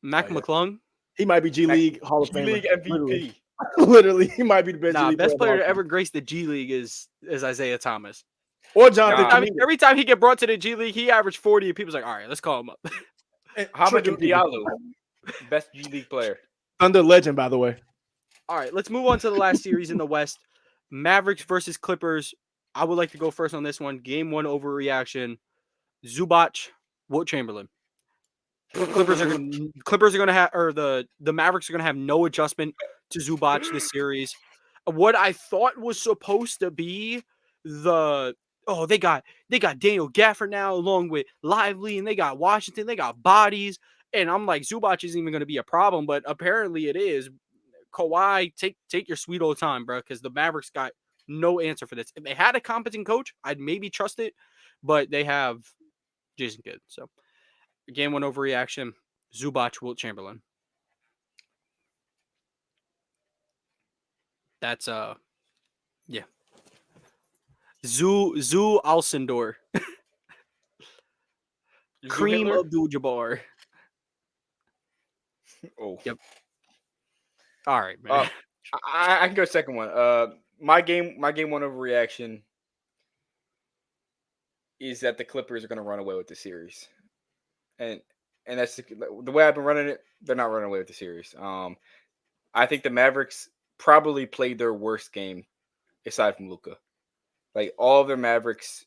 S1: Mac McClung.
S3: He might be G League Hall of Famer.
S2: G League MVP.
S3: Literally, he might be the best.
S1: Nah, best player to ever grace the G League is Isaiah Thomas
S3: or Jonathan.
S1: I mean, every time he get brought to the G League, he averaged 40, and people's like, all right, let's call him up.
S2: Hamidou Diallo, best G League player.
S3: Thunder legend, by the way.
S1: All right, let's move on to the last series in the West. Mavericks versus Clippers. I would like to go first on this one. Game 1 overreaction. Zubac, Wilt Chamberlain. Clippers are going to have, or the Mavericks are going to have no adjustment to Zubac this series. What I thought was supposed to be they got Daniel Gafford now along with Lively, and they got Washington, they got bodies, and I'm like, Zubac isn't even going to be a problem, but apparently it is. Kawhi, take your sweet old time, bro, because the Mavericks got no answer for this. If they had a competent coach, I'd maybe trust it, but they have Jason Kidd. So, game 1 overreaction, Zubac, Wilt Chamberlain. That's yeah. Zoo Alcindor. Kareem Abdul-Jabbar.
S2: Oh.
S1: Yep. All right, man.
S2: I can go second one. My game 1 overreaction is that the Clippers are going to run away with the series, and that's the way I've been running it. They're not running away with the series. I think the Mavericks probably played their worst game aside from Luka. Like all of their Mavericks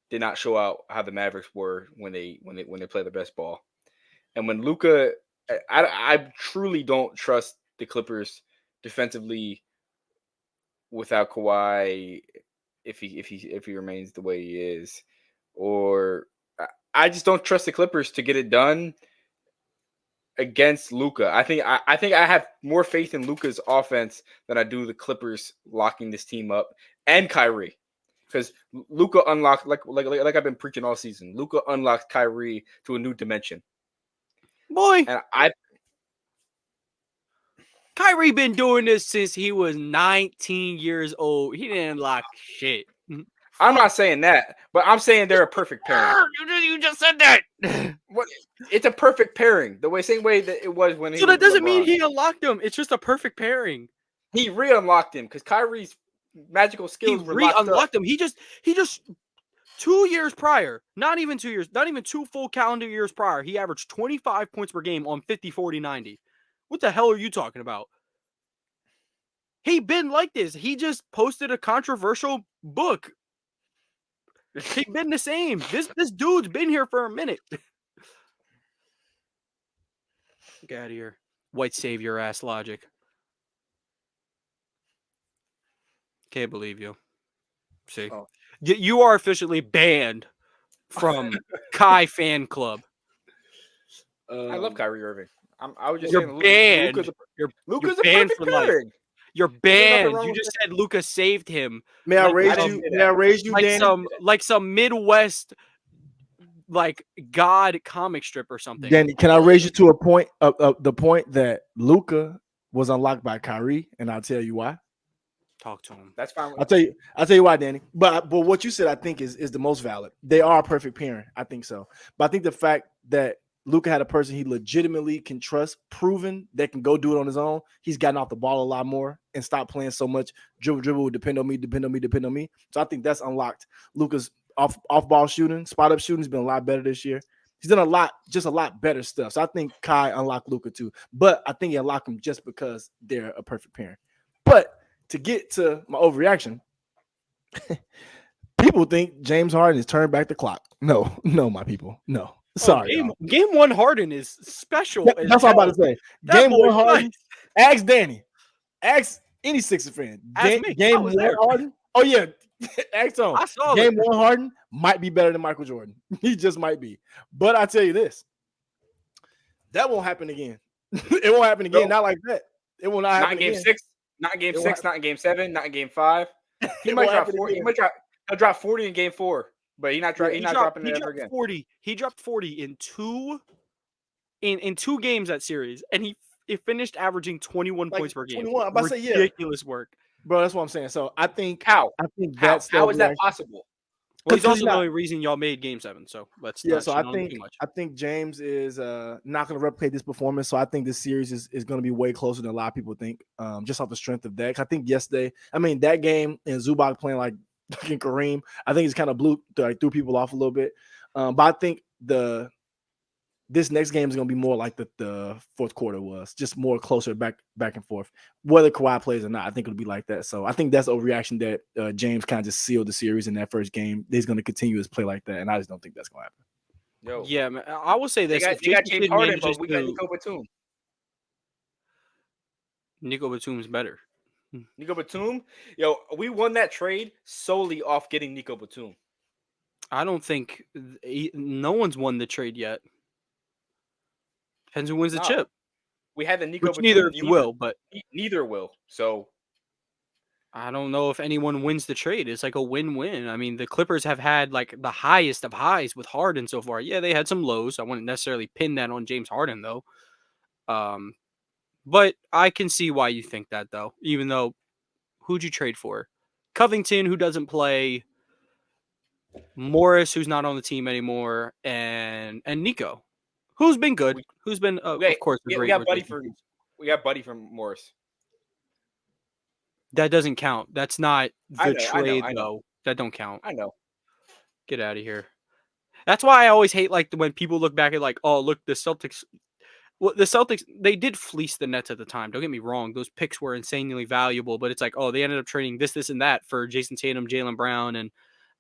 S2: did not show out how the Mavericks were when they play their best ball, and when Luka, I truly don't trust the Clippers defensively without Kawhi if he remains the way he is, or I just don't trust the Clippers to get it done against Luka. I think I have more faith in Luka's offense than I do the Clippers locking this team up and Kyrie. because Luka unlocked like I've been preaching all season. Luka unlocked Kyrie to a new dimension.
S1: Boy,
S2: And
S1: Kyrie been doing this since he was 19 years old. He didn't unlock shit.
S2: I'm not saying that, but I'm saying they're a perfect pairing.
S1: You just said that.
S2: What? It's a perfect pairing. Same way that it was when he.
S1: So
S2: was
S1: that doesn't mean
S2: LeBron.
S1: he unlocked them. It's just a perfect pairing.
S2: He re-unlocked him because Kyrie's magical skills were locked up.
S1: Re-unlocked him. He just 2 years prior, not even 2 years, not even 2 full calendar years prior, he averaged 25 points per game on 50, 40, 90. What the hell are you talking about? He been like this. He just posted a controversial book. He been the same. This dude's been here for a minute. Get out of here. White savior ass logic. Can't believe you. See, you are officially banned from Kai fan club.
S2: I love Kyrie Irving. I was just
S1: You're
S2: saying,
S1: banned.
S2: Luka's
S1: you're
S2: a
S1: banned
S2: perfect
S1: for life.
S2: pairing.
S1: You're banned. You just said Luka saved him.
S3: May I raise you, Danny?
S1: Like some Midwest, like God comic strip or something.
S3: Danny, can I raise you to a point of the point that Luka was unlocked by Kyrie, and I'll tell you why.
S1: Talk to him.
S2: That's fine.
S3: I'll tell you why, Danny. But what you said, I think, is the most valid. They are a perfect pairing. I think so. But I think the fact that Luka had a person he legitimately can trust, proven that can go do it on his own. He's gotten off the ball a lot more and stopped playing so much dribble, depend on me. So I think that's unlocked Luka's off ball shooting, spot up shooting has been a lot better this year. He's done a lot better stuff. So I think Kai unlocked Luka too. But I think he unlocked him just because they're a perfect pairing. But to get to my overreaction, people think James Harden has turned back the clock. No, my people. No. Sorry.
S1: Game 1 Harden is special.
S3: That's what I'm about to say. Game 1 Harden. Ask Danny. Ask any Sixers fan. Game 1 Harden. Oh, yeah. Ask him. Game 1 Harden might be better than Michael Jordan. He just might be. But I tell you this. That won't happen again. It won't happen again. Not like that. It will not happen
S2: in game
S3: again.
S2: 6. Not in game 6. Not in game 7. Not in game 5. He might drop 40. He'll drop 40 in game 4. But he's not dropping it ever again.
S1: 40. He dropped 40 in two games that series, and he finished averaging 21 points per game.
S3: 21. I'm about to say, yeah.
S1: Ridiculous work,
S3: bro. That's what I'm saying. So I think
S2: how
S3: is
S2: that possible?
S1: Well, he's also the only reason y'all made Game 7. So let's
S3: So I think James is not going to replicate this performance. So I think this series is going to be way closer than a lot of people think. Just off the strength of that. I think that game and Zubac playing like Kareem, I think it's kind of threw people off a little bit. But I think this next game is going to be more like the fourth quarter was, just more closer back and forth. Whether Kawhi plays or not, I think it'll be like that. So I think that's overreaction that James kind of just sealed the series in that first game. He's going to continue his play like that, and I just don't think that's going to happen.
S1: Yeah, man, I will say this:
S2: they got James Harden, but we got Nico Batum.
S1: Nico Batum's better.
S2: Nico Batum, we won that trade solely off getting Nico Batum.
S1: I don't think no one's won the trade yet. Depends who wins the chip.
S2: We had the Nico Batum.
S1: Neither of you will, but
S2: neither will. So
S1: I don't know if anyone wins the trade. It's like a win-win. I mean, the Clippers have had like the highest of highs with Harden so far. Yeah, they had some lows. I wouldn't necessarily pin that on James Harden though. But I can see why you think that, though. Even though, who'd you trade for? Covington, who doesn't play. Morris, who's not on the team anymore. And Nico, who's been good. Who's been, of course,
S2: we got Buddy from Morris.
S1: That doesn't count. That's not the trade, though. That don't count.
S2: I know.
S1: Get out of here. That's why I always hate when people look back at oh, look, the Celtics. Well, the Celtics, they did fleece the Nets at the time. Don't get me wrong. Those picks were insanely valuable, but it's like, oh, they ended up trading this, and that for Jason Tatum, Jaylen Brown. And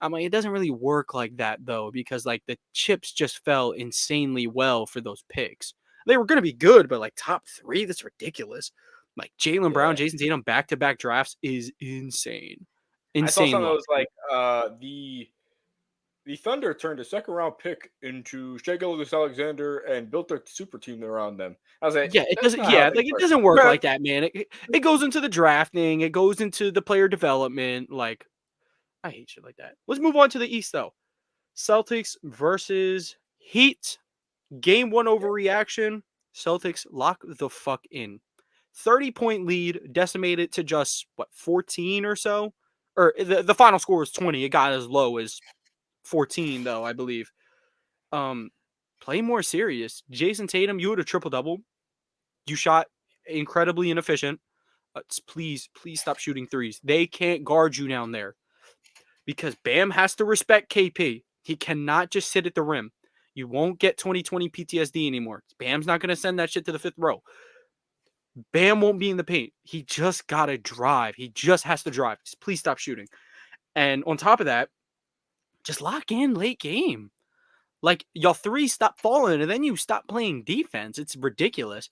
S1: I'm like, it doesn't really work like that, though, because the chips just fell insanely well for those picks. They were going to be good, but top 3, that's ridiculous. Jaylen Brown, Jason Tatum, back-to-back drafts is insane.
S2: I saw something that was the Thunder turned a second-round pick into Shai Gilgeous-Alexander and built a super team around them. I was like,
S1: it doesn't. Yeah, it doesn't work like that, man. It goes into the drafting. It goes into the player development. I hate shit like that. Let's move on to the East, though. Celtics versus Heat. Game 1 overreaction. Celtics lock the fuck in. 30-point lead, decimated to just, 14 or so? Or the final score was 20. It got as low as 14, though, I believe. Play more serious. Jason Tatum, you had a triple-double. You shot incredibly inefficient. Please stop shooting threes. They can't guard you down there. Because Bam has to respect KP. He cannot just sit at the rim. You won't get 2020 PTSD anymore. Bam's not going to send that shit to the 5th row. Bam won't be in the paint. He just got to drive. He just has to drive. Just please stop shooting. And on top of that, just lock in late game. Like, y'all three stop falling, and then you stop playing defense. It's ridiculous.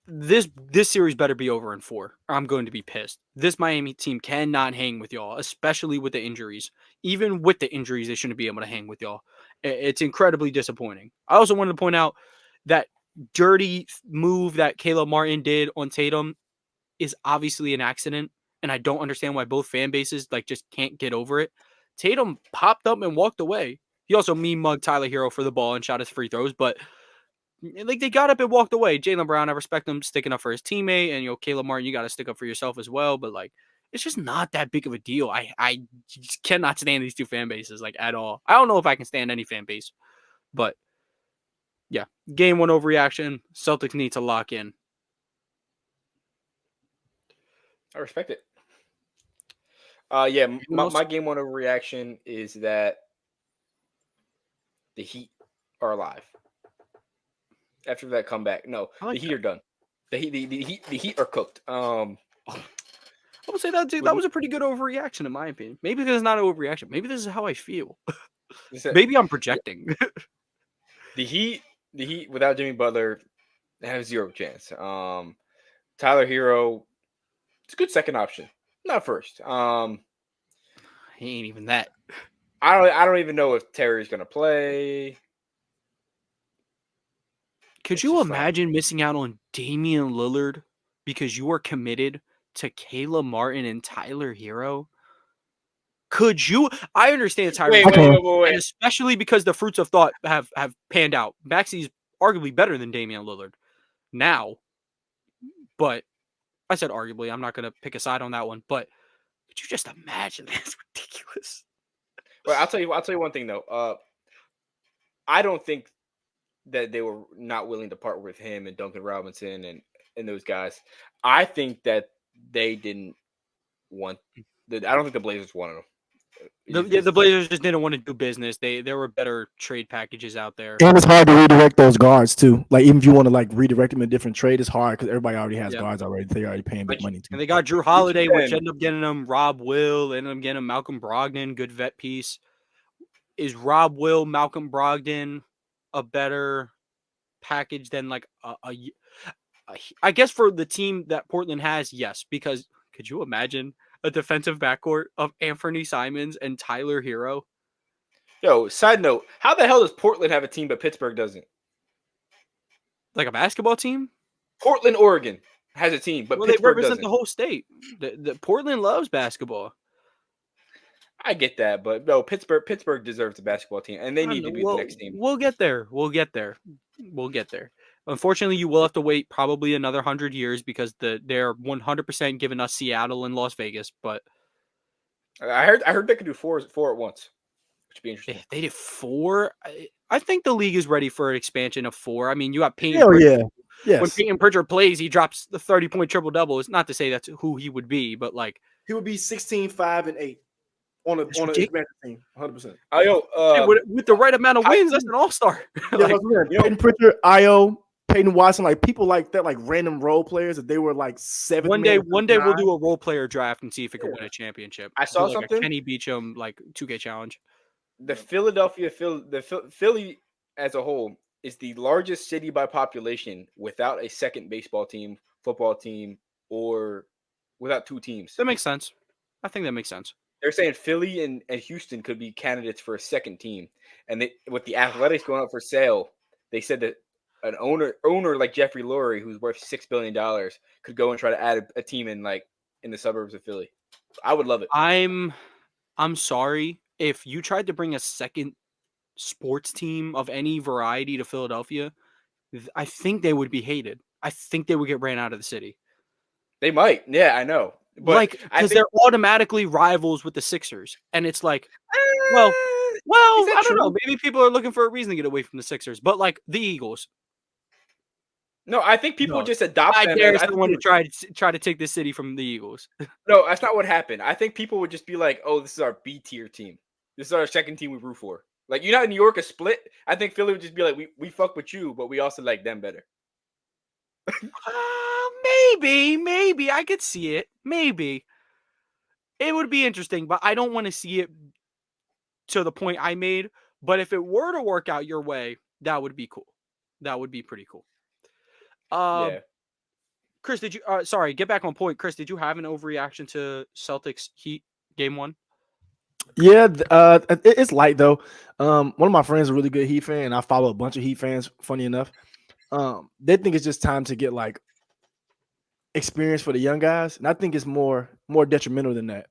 S1: This series better be over in 4. Or I'm going to be pissed. This Miami team cannot hang with y'all, especially with the injuries. Even with the injuries, they shouldn't be able to hang with y'all. It's incredibly disappointing. I also wanted to point out that dirty move that Caleb Martin did on Tatum is obviously an accident, and I don't understand why both fan bases just can't get over it. Tatum popped up and walked away. He also mugged Tyler Hero for the ball and shot his free throws, but they got up and walked away. Jaylen Brown, I respect him sticking up for his teammate, and Caleb Martin, you got to stick up for yourself as well. But it's just not that big of a deal. I just cannot stand these two fan bases at all. I don't know if I can stand any fan base, but yeah, game 1 overreaction. Celtics need to lock in.
S2: I respect it. Yeah, my game 1 overreaction is that the Heat are alive. After that comeback, no, the Heat are done. The Heat are cooked. I
S1: would say that was a pretty good overreaction in my opinion. Maybe this is not an overreaction. Maybe this is how I feel. Maybe I'm projecting.
S2: The Heat without Jimmy Butler have 0 chance. Tyler Hero, it's a good second option, not first.
S1: He ain't even that.
S2: I don't even know if Terry's gonna play.
S1: Could you imagine missing out on Damian Lillard because you are committed to Caleb Martin and Tyler Hero? Could you? I understand Tyler, and especially because the fruits of thought have panned out. Maxey's arguably better than Damian Lillard now, but I said arguably. I'm not going to pick a side on that one. But could you just imagine? That's ridiculous.
S2: Well, I'll tell you one thing though. I don't think that they were not willing to part with him and Duncan Robinson and those guys. I think that they didn't want. I don't think the Blazers wanted them.
S1: The Blazers just didn't want to do business. There were better trade packages out there.
S3: And it's hard to redirect those guards too. Even if you want to redirect them in a different trade, it's hard because everybody already has guards already. They're already paying big money too.
S1: And they got Drew Holiday, which ended up getting them Rob Will, ended up getting them Malcolm Brogdon, good vet piece. Is Rob Will, Malcolm Brogdon a better package than I guess for the team that Portland has, yes, because could you imagine a defensive backcourt of Anthony Simons and Tyler Hero?
S2: Yo, side note, how the hell does Portland have a team but Pittsburgh doesn't?
S1: Like a basketball team?
S2: Portland, Oregon has a team, but Pittsburgh
S1: they represent
S2: doesn't.
S1: The whole state. The Portland loves basketball.
S2: I get that, but no, Pittsburgh deserves a basketball team, and they need to be the next team.
S1: We'll get there. Unfortunately, you will have to wait probably another 100 years because they're 100% giving us Seattle and Las Vegas. But
S2: I heard they could do four at once, which would be interesting.
S1: They did 4. I think the league is ready for an expansion of 4. I mean, you got Peyton.
S3: Hell yeah. Yes.
S1: When Peyton Pritchard plays, he drops the 30-point triple-double. It's not to say that's who he would be, but
S3: he would be 16, 5, and 8 on an expansion team, 100%.
S1: With the right amount of wins, that's an all-star.
S3: Peyton Pritchard, Peyton Watson, people like that, random role players that they were 7.
S1: One day we'll do a role player draft and see if it can win a championship.
S2: I saw something.
S1: A Kenny Beecham 2K challenge.
S2: The Philly as a whole is the largest city by population without a second baseball team, football team, or without 2 teams.
S1: That makes sense. I think that makes sense.
S2: They're saying Philly and Houston could be candidates for a second team. And with the Athletics going up for sale, they said that an owner like Jeffrey Lurie, who's worth $6 billion, could go and try to add a team in the suburbs of Philly. I would love it.
S1: I'm sorry if you tried to bring a second sports team of any variety to Philadelphia. I think they would be hated. I think they would get ran out of the city.
S2: They might. Yeah, I know. But
S1: Like,
S2: I
S1: because
S2: think
S1: they're automatically rivals with the Sixers. And it's like, well,
S2: is that
S1: I don't know.
S2: true?
S1: Maybe people are looking for a reason to get away from the Sixers. But like the Eagles,
S2: No, I think people
S1: no.
S2: just adopt
S1: I
S2: them.
S1: dare
S2: I think
S1: someone to try to take this city from the Eagles.
S2: no, that's not what happened. I think people would just be like, "Oh, this is our B tier team. This is our second team we root for." Like, you know, in New York, a split. I think Philly would just be like, "We fuck with you, but we also like them better."
S1: Maybe I could see it. Maybe it would be interesting, but I don't want to see it to the point I made. But if it were to work out your way, that would be cool. That would be pretty cool.
S2: Yeah.
S1: Chris, did you? Sorry, get back on point. Chris, did you have an overreaction to Celtics Heat game 1?
S3: Yeah, it's light though. One of my friends is a really good Heat fan, and I follow a bunch of Heat fans. Funny enough, they think it's just time to get like experience for the young guys, and I think it's more detrimental than that.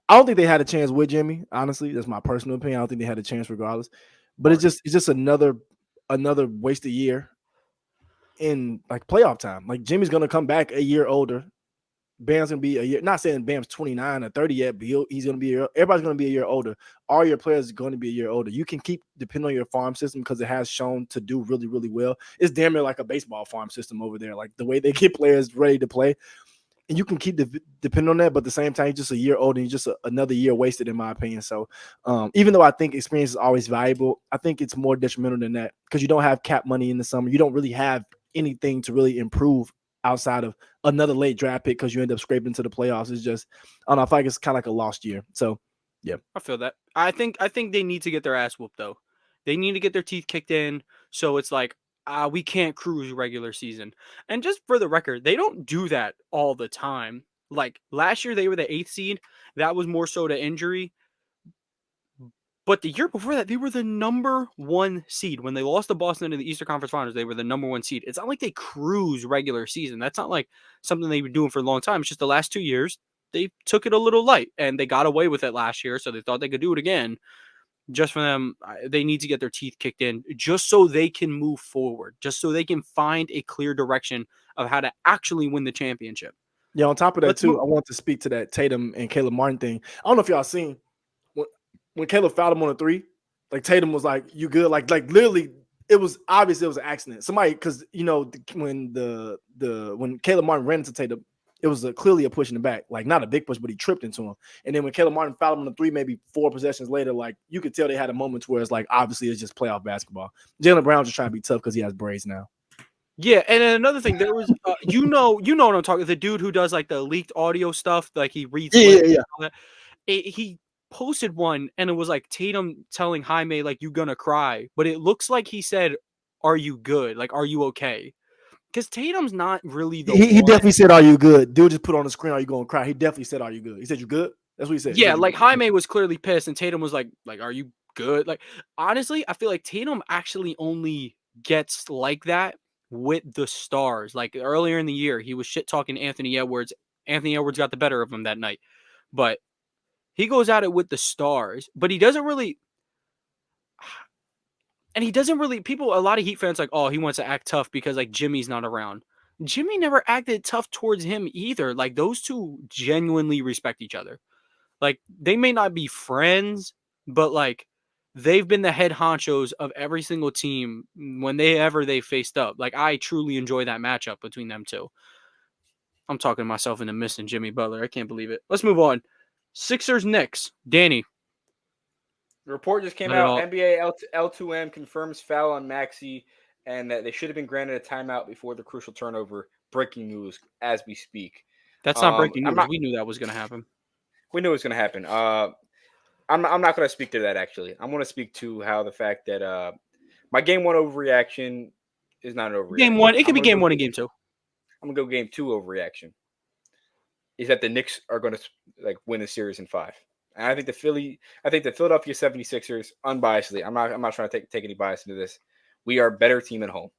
S3: I don't think they had a chance with Jimmy. Honestly, that's my personal opinion. I don't think they had a chance regardless. But it's just another wasted year in like playoff time. Like Jimmy's gonna come back a year older. Bam's gonna be a year. Not saying Bam's 29 or 30 yet, but he's gonna be a year. Everybody's gonna be a year older. All your players are going to be a year older. You can keep depending on your farm system because it has shown to do really, really well. It's damn near like a baseball farm system over there. Like the way they get players ready to play, and you can keep depending on that. But at the same time, you're just a year older. And you're just another year wasted, in my opinion. So, even though I think experience is always valuable, I think it's more detrimental than that because you don't have cap money in the summer. You don't really have anything to really improve outside of another late draft pick because you end up scraping into the playoffs. It's just, I don't know, I feel like it's kind of like a lost year. So, yeah.
S1: I feel that. I think they need to get their ass whooped though. They need to get their teeth kicked in. So it's like, we can't cruise regular season. And just for the record, they don't do that all the time. Like last year, they were the 8th seed. That was more so to injury. But the year before that, they were the number 1 seed. When they lost to Boston in the Eastern Conference Finals, they were the number 1 seed. It's not like they cruise regular season. That's not like something they were doing for a long time. It's just the last 2 years, they took it a little light, and they got away with it last year, so they thought they could do it again. Just for them, they need to get their teeth kicked in just so they can move forward, just so they can find a clear direction of how to actually win the championship.
S3: Yeah, on top of that, I want to speak to that Tatum and Caleb Martin thing. I don't know if y'all seen when Caleb fouled him on a 3, like Tatum was like, "You good?" Like literally, it was obvious it was an accident. Somebody, because you know when when Caleb Martin ran into Tatum, it was clearly a push in the back, like not a big push, but he tripped into him. And then when Caleb Martin fouled him on the 3, maybe 4 possessions later, like you could tell they had a moment where it's like obviously it's just playoff basketball. Jaylen Brown's just trying to be tough because he has braids now.
S1: Yeah, and then another thing, there was you know what I'm talking. The dude who does like the leaked audio stuff, like he reads.
S3: Yeah.
S1: He posted one, and it was like Tatum telling Jaime like you gonna cry, but it looks like he said, "Are you good? Like, are you okay?" Because Tatum's not really the.
S3: He definitely said, "Are you good?" Dude just put on the screen, "Are you gonna cry?" He definitely said, "Are you good?" He said, "You good?" That's what he said.
S1: Yeah, like Jaime was clearly pissed, and Tatum was like, "Are you good?" Like, honestly, I feel like Tatum actually only gets like that with the stars. Like earlier in the year, he was shit talking Anthony Edwards. Anthony Edwards got the better of him that night, but he goes at it with the stars. But he doesn't really, and he doesn't really. People, a lot of Heat fans, like, oh, he wants to act tough because like Jimmy's not around. Jimmy never acted tough towards him either. Like those two genuinely respect each other. Like they may not be friends, but like they've been the head honchos of every single team when they faced up. Like I truly enjoy that matchup between them two. I'm talking myself into missing Jimmy Butler. I can't believe it. Let's move on. Sixers Knicks. Danny.
S2: The report just came out. NBA L2M confirms foul on Maxey and that they should have been granted a timeout before the crucial turnover. Breaking news as we speak.
S1: That's not breaking news. We knew that was going to happen.
S2: We knew it was going to happen. I'm not going to speak to that, actually. I'm going to speak to how the fact that my game 1 overreaction is not an overreaction.
S1: Game 1. It could be game 1 and game 2.
S2: I'm going to go game 2 overreaction. Is that the Knicks are going to like win the series in 5. And I think the Philadelphia 76ers, unbiasedly, I'm not trying to take any bias into this. We are a better team at home.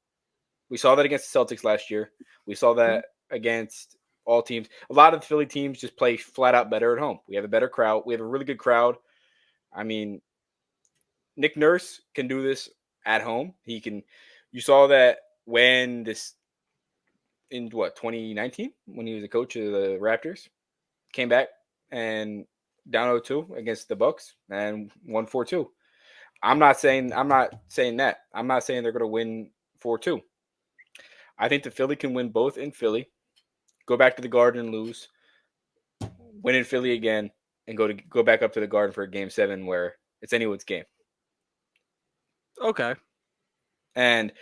S2: We saw that against the Celtics last year. We saw that against all teams. A lot of the Philly teams just play flat out better at home. We have a better crowd. We have a really good crowd. I mean, Nick Nurse can do this at home. He can. You saw that when this in 2019 when he was a coach of the Raptors, came back and down 0-2 against the Bucks and won 4-2. I'm not saying that. I'm not saying they're going to win 4-2. I think the Philly can win both in Philly, go back to the Garden and lose, win in Philly again, and go back up to the Garden for a Game 7 where it's anyone's game.
S1: Okay.
S2: And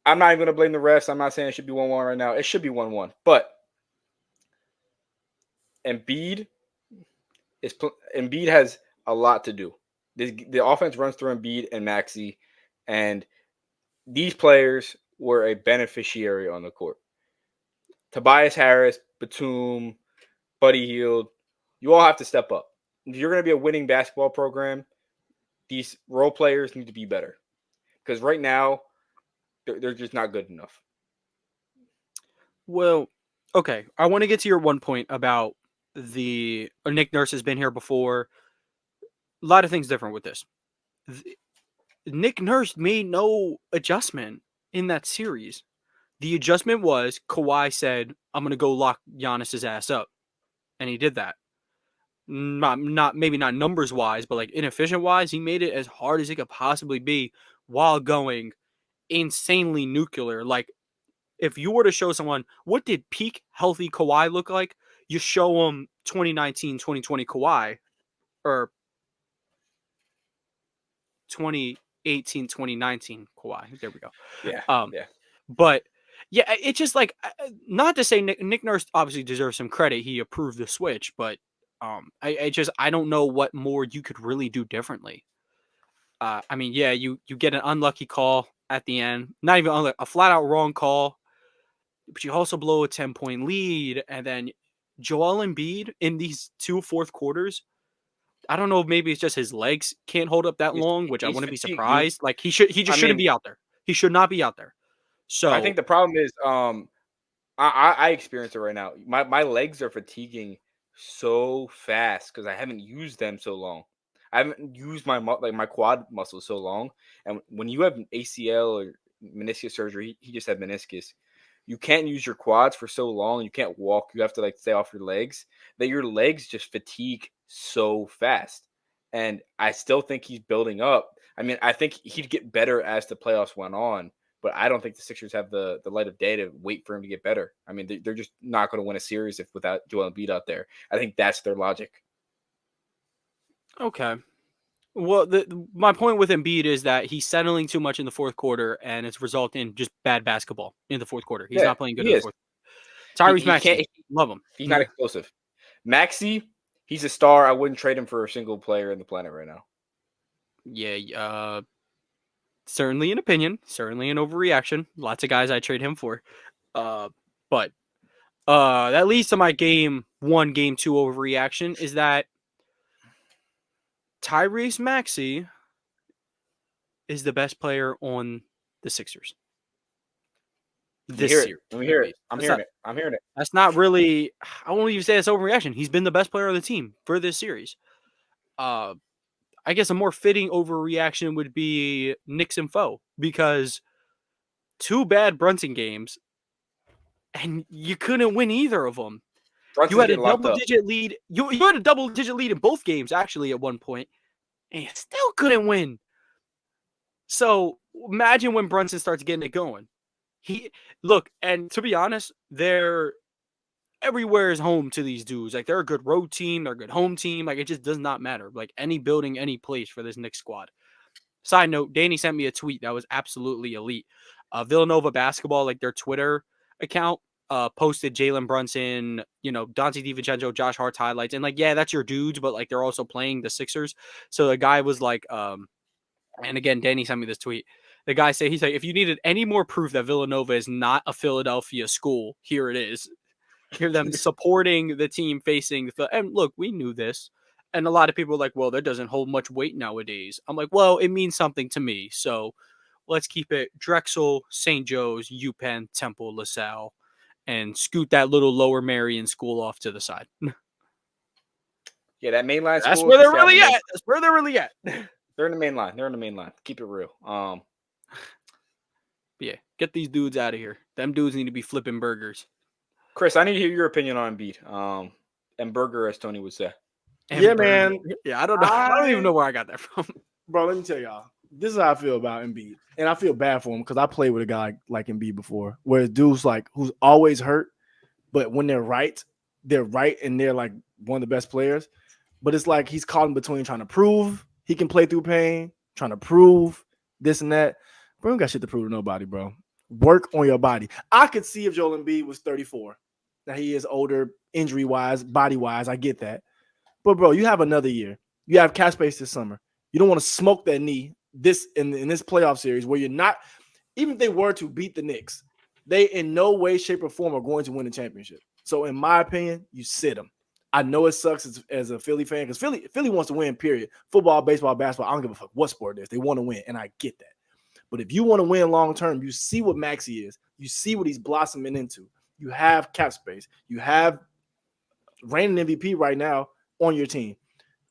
S2: I'm not even going to blame the refs. I'm not saying it should be 1-1 right now. It should be 1-1. But Embiid has a lot to do. The offense runs through Embiid and Maxey, and these players were a beneficiary on the court. Tobias Harris, Batum, Buddy Hield, you all have to step up. If you're going to be a winning basketball program, these role players need to be better. Because right now, they're just not good enough.
S1: Well, okay. I want to get to your one point about the Nick Nurse has been here before. A lot of things different with this. Nick Nurse made no adjustment in that series. The adjustment was Kawhi said, "I'm going to go lock Giannis's ass up," and he did that. Not maybe not numbers wise, but like inefficient wise, he made it as hard as it could possibly be while going insanely nuclear. Like, if you were to show someone what did peak healthy Kawhi look like, you show them 2019, 2020 Kawhi, or 2018, 2019 Kawhi. There we go.
S2: Yeah.
S1: But yeah, it's just like, not to say Nick Nurse obviously deserves some credit. He approved the switch, but I don't know what more you could really do differently. I mean, yeah, you get an unlucky call at the end, not even a flat out wrong call, but you also blow a 10-point lead, and then Joel Embiid in these 2 fourth quarters. I don't know if maybe it's just his legs can't hold up that long, which I wouldn't be surprised. Dude. Like he shouldn't be out there. He should not be out there. So
S2: I think the problem is I experience it right now. My legs are fatiguing so fast because I haven't used them so long. I haven't used my quad muscles so long. And when you have an ACL or meniscus surgery, he just had meniscus. You can't use your quads for so long. You can't walk. You have to stay off your legs. That your legs just fatigue so fast. And I still think he's building up. I mean, I think he'd get better as the playoffs went on. But I don't think the Sixers have the light of day to wait for him to get better. I mean, they're just not going to win a series without Joel Embiid out there. I think that's their logic.
S1: Okay. Well, my point with Embiid is that he's settling too much in the fourth quarter, and it's resulting in just bad basketball in the fourth quarter. He's not playing good in the fourth. Tyrese Maxey, love him.
S2: He's not explosive. Maxey, he's a star. I wouldn't trade him for a single player in the planet right now.
S1: Yeah, certainly an opinion, certainly an overreaction. Lots of guys I trade him for. But that leads to my game 1, game 2 overreaction is that Tyrese Maxey is the best player on the Sixers. This year.
S2: I'm hearing it.
S1: That's not really, I won't even say it's overreaction. He's been the best player on the team for this series. I guess a more fitting overreaction would be Knicks and foe, because 2 bad Brunson games and you couldn't win either of them.
S2: Brunson's
S1: you had a double-digit lead. You had a double-digit lead in both games, actually, at one point, and you still couldn't win. So imagine when Brunson starts getting it going. And to be honest, they're everywhere is home to these dudes. Like, they're a good road team, they're a good home team. Like, it just does not matter. Like, any building, any place for this Knicks squad. Side note, Danny sent me a tweet that was absolutely elite. Villanova basketball, like their Twitter account, posted Jalen Brunson, Dante DiVincenzo, Josh Hart's highlights, and yeah, that's your dudes, but they're also playing the Sixers. So the guy was like, and again, Danny sent me this tweet. The guy said, he's like, if you needed any more proof that Villanova is not a Philadelphia school, here it is. Hear them supporting the team facing and look, we knew this. And a lot of people are like, well, that doesn't hold much weight nowadays. I'm like, well, it means something to me. So let's keep it Drexel, St. Joe's, UPenn, Temple, LaSalle. and scoot that little Lower Marion school off to the side.
S2: Yeah, that mainline
S1: That's
S2: school.
S1: where they're really at. That's where they're really at.
S2: They're in the main line. They're in the main line. Keep it real.
S1: Yeah, get these dudes out of here. Them dudes need to be flipping burgers.
S2: Chris, I need to hear your opinion on Embiid. And burger, as Tony would say.
S1: And
S3: Yeah,
S1: burger.
S3: man.
S1: Yeah, I don't know. I don't even know where I got that from.
S3: Bro, let me tell y'all. This is how I feel about Embiid. And I feel bad for him because I played with a guy like Embiid before, where dudes like who's always hurt, but when they're right and they're like one of the best players. But it's like he's caught in between trying to prove he can play through pain, trying to prove this and that. Bro, you got shit to prove to nobody, bro. Work on your body. I could see if Joel Embiid was 34. Now he is older, injury-wise, body-wise. I get that. But, bro, you have another year. You have cap space this summer. You don't want to smoke that knee in this playoff series where you're not – even if they were to beat the Knicks, they in no way, shape, or form are going to win the championship. So, in my opinion, you sit them. I know it sucks as a Philly fan because Philly wants to win, period. Football, baseball, basketball, I don't give a fuck what sport it is. They want to win, and I get that. But if you want to win long term, you see what Maxey is. You see what he's blossoming into. You have cap space. You have reigning MVP right now on your team.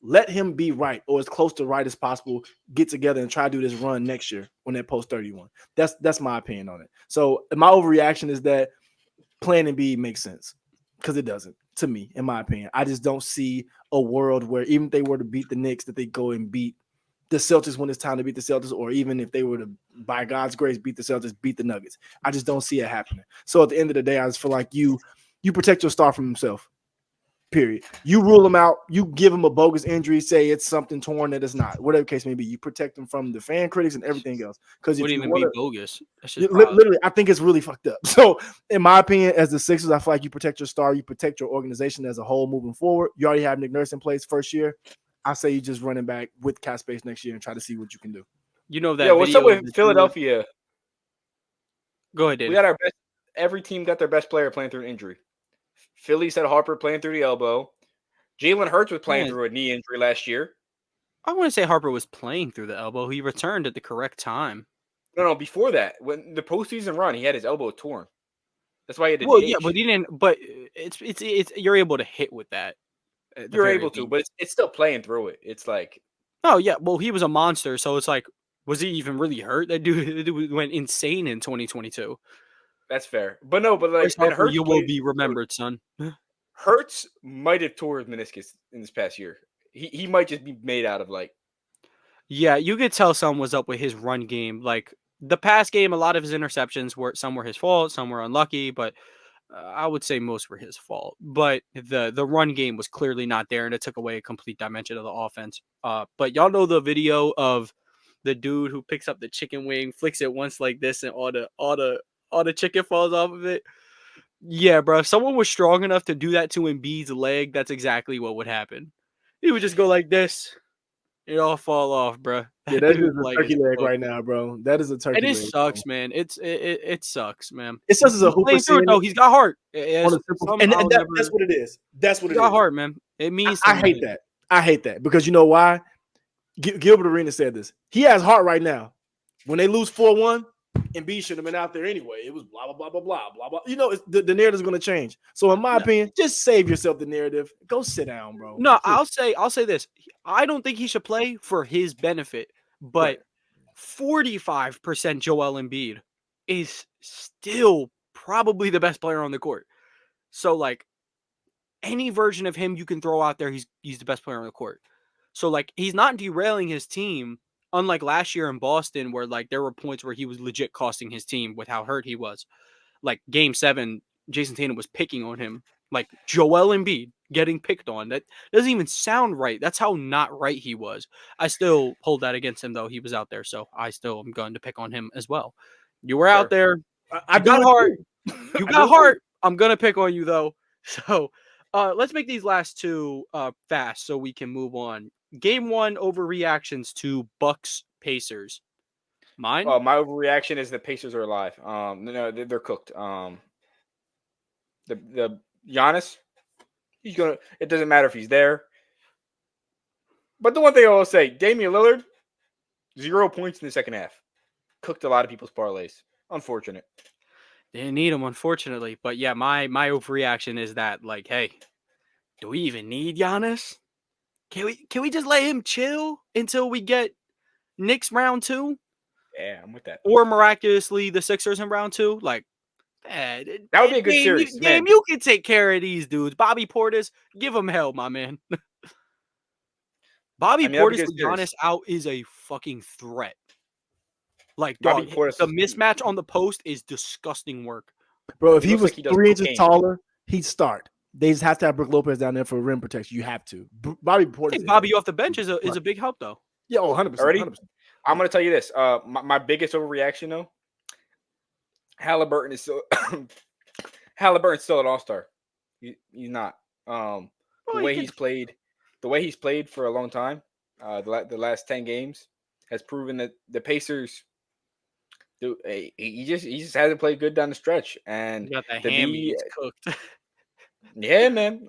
S3: Let him be right or as close to right as possible. Get together and try to do this run next year when they're post 31. That's my opinion on it. So my overreaction is that playing Embiid makes sense because it doesn't. To me, in my opinion, I just don't see a world where even if they were to beat the Knicks, that they go and beat the Celtics when it's time to beat the Celtics, or even if they were to, by God's grace, beat the Celtics, beat the Nuggets. I just don't see it happening. So at the end of the day, I just feel like you protect your star from himself. Period. You rule him out. You give him a bogus injury. Say it's something torn that it's not. Whatever the case may be, you protect him from the fan critics and everything else. Because
S1: Wouldn't even be bogus.
S3: Literally, I think it's really fucked up. So, in my opinion, as the Sixers, I feel like you protect your star. You protect your organization as a whole moving forward. You already have Nick Nurse in place first year. I say you just running back with cap space next year and try to see what you can do.
S1: You know that.
S2: Yeah, what's up with Philadelphia?
S1: Go ahead, Danny.
S2: We got our best. Every team got their best player playing through an injury. Philly said Harper playing through the elbow. Jalen Hurts was playing through a knee injury last year.
S1: I wouldn't say Harper was playing through the elbow. He returned at the correct time.
S2: No, before that, when the postseason run, he had his elbow torn. That's why he had to
S1: Well, yeah, but he didn't. But it's you're able to hit with that.
S2: You're able to, but it's still playing through it. It's like,
S1: oh yeah, well he was a monster, so it's like, was he even really hurt? That dude went insane in 2022.
S2: That's fair, but like
S1: Harper, you will be remembered, son.
S2: Hurts might have tore his meniscus in this past year. He might just be made out of like.
S1: Yeah, you could tell something was up with his run game. Like the pass game, a lot of his interceptions were his fault, some were unlucky, but I would say most were his fault. But the run game was clearly not there, and it took away a complete dimension of the offense. But y'all know the video of the dude who picks up the chicken wing, flicks it once like this, and all the chicken falls off of it. Yeah, bro. If someone was strong enough to do that to Embiid's leg, that's exactly what would happen. He would just go like this. It all fall off, bro.
S3: Yeah, that's just a turkey leg right now, bro. That is a turkey leg.
S1: It sucks, man. It sucks, man.
S3: It sucks as a hooper.
S1: No, he's got heart.
S3: And that's what it is. That's what it is.
S1: Got heart, man. It means
S3: I hate that. I hate that because you know why? Gilbert Arenas said this. He has heart right now. When they lose 4-1, Embiid should have been out there anyway. It was blah, blah, blah, blah, blah, blah, blah. You know, the narrative is going to change. So in my opinion, just save yourself the narrative. Go sit down, bro.
S1: No, I'll say this. I don't think he should play for his benefit, but 45% Joel Embiid is still probably the best player on the court. So like any version of him you can throw out there, he's the best player on the court. So like he's not derailing his team. Unlike last year in Boston, where like there were points where he was legit costing his team with how hurt he was. Like Game 7, Jason Tatum was picking on him. Like Joel Embiid getting picked on. That doesn't even sound right. That's how not right he was. I still hold that against him, though. He was out there, so I still am going to pick on him as well. You were out there. I got heart. You got heart. I'm going to pick on you, though. So let's make these last two fast so we can move on. Game 1 overreactions to Bucks Pacers. Mine?
S2: My overreaction is the Pacers are alive. No, they're cooked. The Giannis, he's gonna. It doesn't matter if he's there. But the one thing I will say, Damian Lillard, 0 points in the second half. Cooked a lot of people's parlays. Unfortunate.
S1: Didn't need him, unfortunately. But yeah, my overreaction is that, like, hey, do we even need Giannis? Can we just let him chill until we get Knicks round 2?
S2: Yeah, I'm with that.
S1: Or miraculously the Sixers in round 2? Like,
S2: That would be a good series, man.
S1: You can take care of these dudes. Bobby Portis, give him hell, my man. Bobby
S2: That'd be
S1: Portis
S2: a good
S1: with
S2: series.
S1: Giannis out is a fucking threat. Like,
S2: Bobby
S1: dog,
S2: Portis
S1: the
S2: is-
S1: mismatch on the post is disgusting work.
S3: Bro, if
S2: He
S3: he
S2: looks
S3: was
S2: like he does
S3: 3 inches
S2: cocaine.
S3: taller, he'd start. They just have to have Brook Lopez down there for rim protection. You have to. Bobby Portis.
S1: Take Bobby off the bench is a big help, though.
S3: Yeah, 100%.
S2: Already?
S3: 100%.
S2: I'm gonna tell you this. My biggest overreaction though, Halliburton is still Halliburton's still an all-star. He's not. The
S1: Well,
S2: way he's played for a long time, the last 10 games has proven that the Pacers do he just hasn't played good down the stretch. And
S1: you got the
S2: to
S1: hammy.
S2: be
S1: It's cooked.
S2: yeah, man.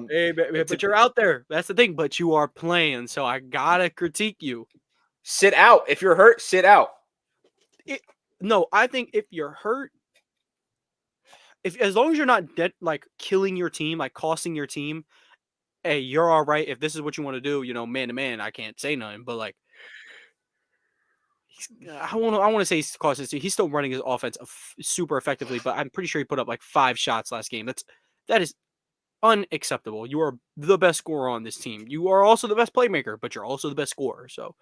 S1: Hey, but you're out there. That's the thing. But you are playing, so I gotta critique you.
S2: Sit out. If you're hurt, sit out.
S1: No, I think if you're hurt, if as long as you're not dead, like killing your team, like costing your team, hey, you're all right. If this is what you want to do, man to man, I can't say nothing. But like, I want to say he's costing his team. He's still running his offense super effectively, but I'm pretty sure he put up like 5 shots last game. That is unacceptable. You are the best scorer on this team. You are also the best playmaker, but you're also the best scorer. So,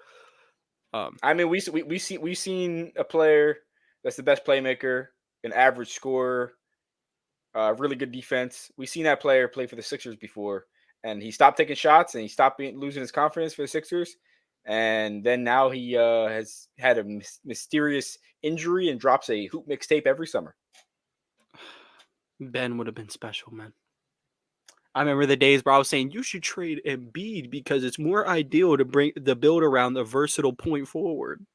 S2: I mean, we've seen a player that's the best playmaker, an average scorer, really good defense. We've seen that player play for the Sixers before, and he stopped taking shots and he stopped losing his confidence for the Sixers. And then now he has had a mysterious injury and drops a hoop mixtape every summer.
S1: Ben would have been special, man. I remember the days where I was saying you should trade Embiid because it's more ideal to bring the build around the versatile point forward.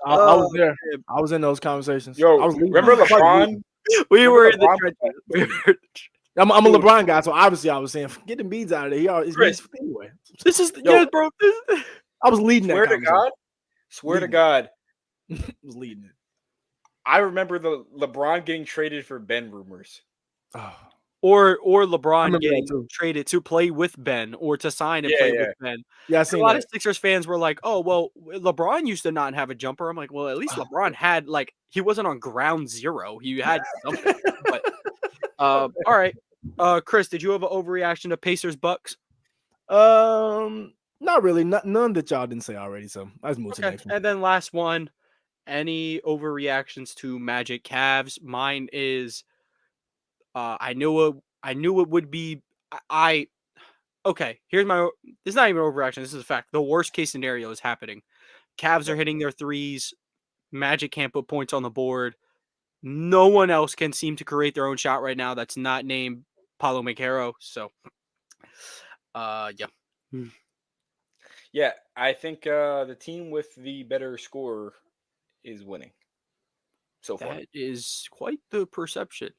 S3: I was there. I was in those conversations.
S2: Yo,
S3: I was
S2: remember LeBron?
S1: We were in the
S2: LeBron?
S1: trenches.
S3: I'm a LeBron guy, so obviously I was saying, get the beads out of there. He's
S2: Chris.
S3: anyway.
S1: This is
S2: Yo.
S1: yeah, bro.
S3: I was leading that
S2: Swear to
S3: conversation.
S2: God. Swear to
S3: Leading.
S2: God.
S3: I was leading it.
S2: I remember the LeBron getting traded for Ben rumors.
S3: Oh.
S1: Or
S3: I
S1: LeBron
S3: remember that
S1: getting
S3: too.
S1: traded to play with Ben or to sign and
S2: Yeah,
S1: play
S2: yeah.
S1: with Ben.
S3: Yeah, I
S1: A
S3: seen
S1: lot
S3: that.
S1: of Sixers fans were like, "Oh, well, LeBron used to not have a jumper." I'm like, "Well, at least LeBron had he wasn't on ground zero. He had something." But all right, Chris, did you have an overreaction to Pacers Bucks?
S3: Not really. None that y'all didn't say already. So I just moved to the
S1: Okay,
S3: next one.
S1: and then last one. Any overreactions to Magic Cavs? Mine is, I knew it would be. Okay. Here's my. This is not even an overreaction. This is a fact. The worst case scenario is happening. Cavs are hitting their threes. Magic can't put points on the board. No one else can seem to create their own shot right now. That's not named Paulo Banchero. So, yeah.
S2: Yeah, I think the team with the better score is winning so far.
S1: That is quite the perception.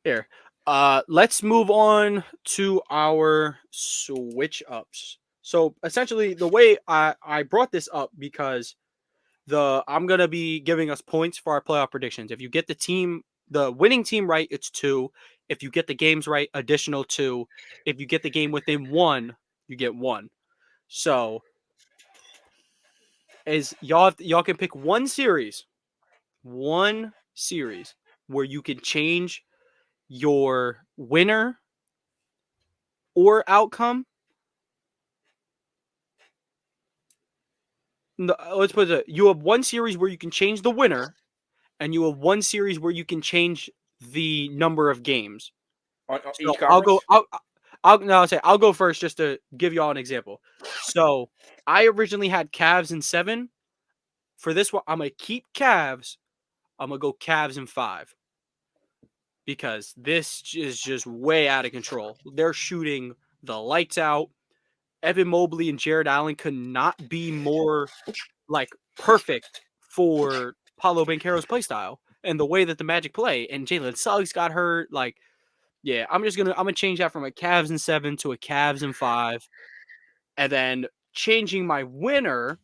S1: Here. Let's move on to our switch ups. So essentially the way I brought this up because I'm gonna be giving us points for our playoff predictions. If you get the winning team right, it's 2. If you get the games right, additional 2. If you get the game within 1, you get 1. So as y'all can pick one series where you can change your winner or outcome. No, let's put it. You have one series where you can change the winner, and you have one series where you can change the number of games.
S2: On
S1: So
S2: each
S1: I'll go.
S2: conference?
S1: I'll go first just to give y'all an example. So I originally had Cavs in 7. For this one, I'm gonna keep Cavs. I'm gonna go Cavs in 5 because this is just way out of control. They're shooting the lights out. Evan Mobley and Jared Allen could not be more perfect for Paulo Banchero's play style and the way that the Magic play. And Jalen Suggs got hurt. Yeah, I'm gonna change that from a Cavs in 7 to a Cavs in 5, and then changing my winner.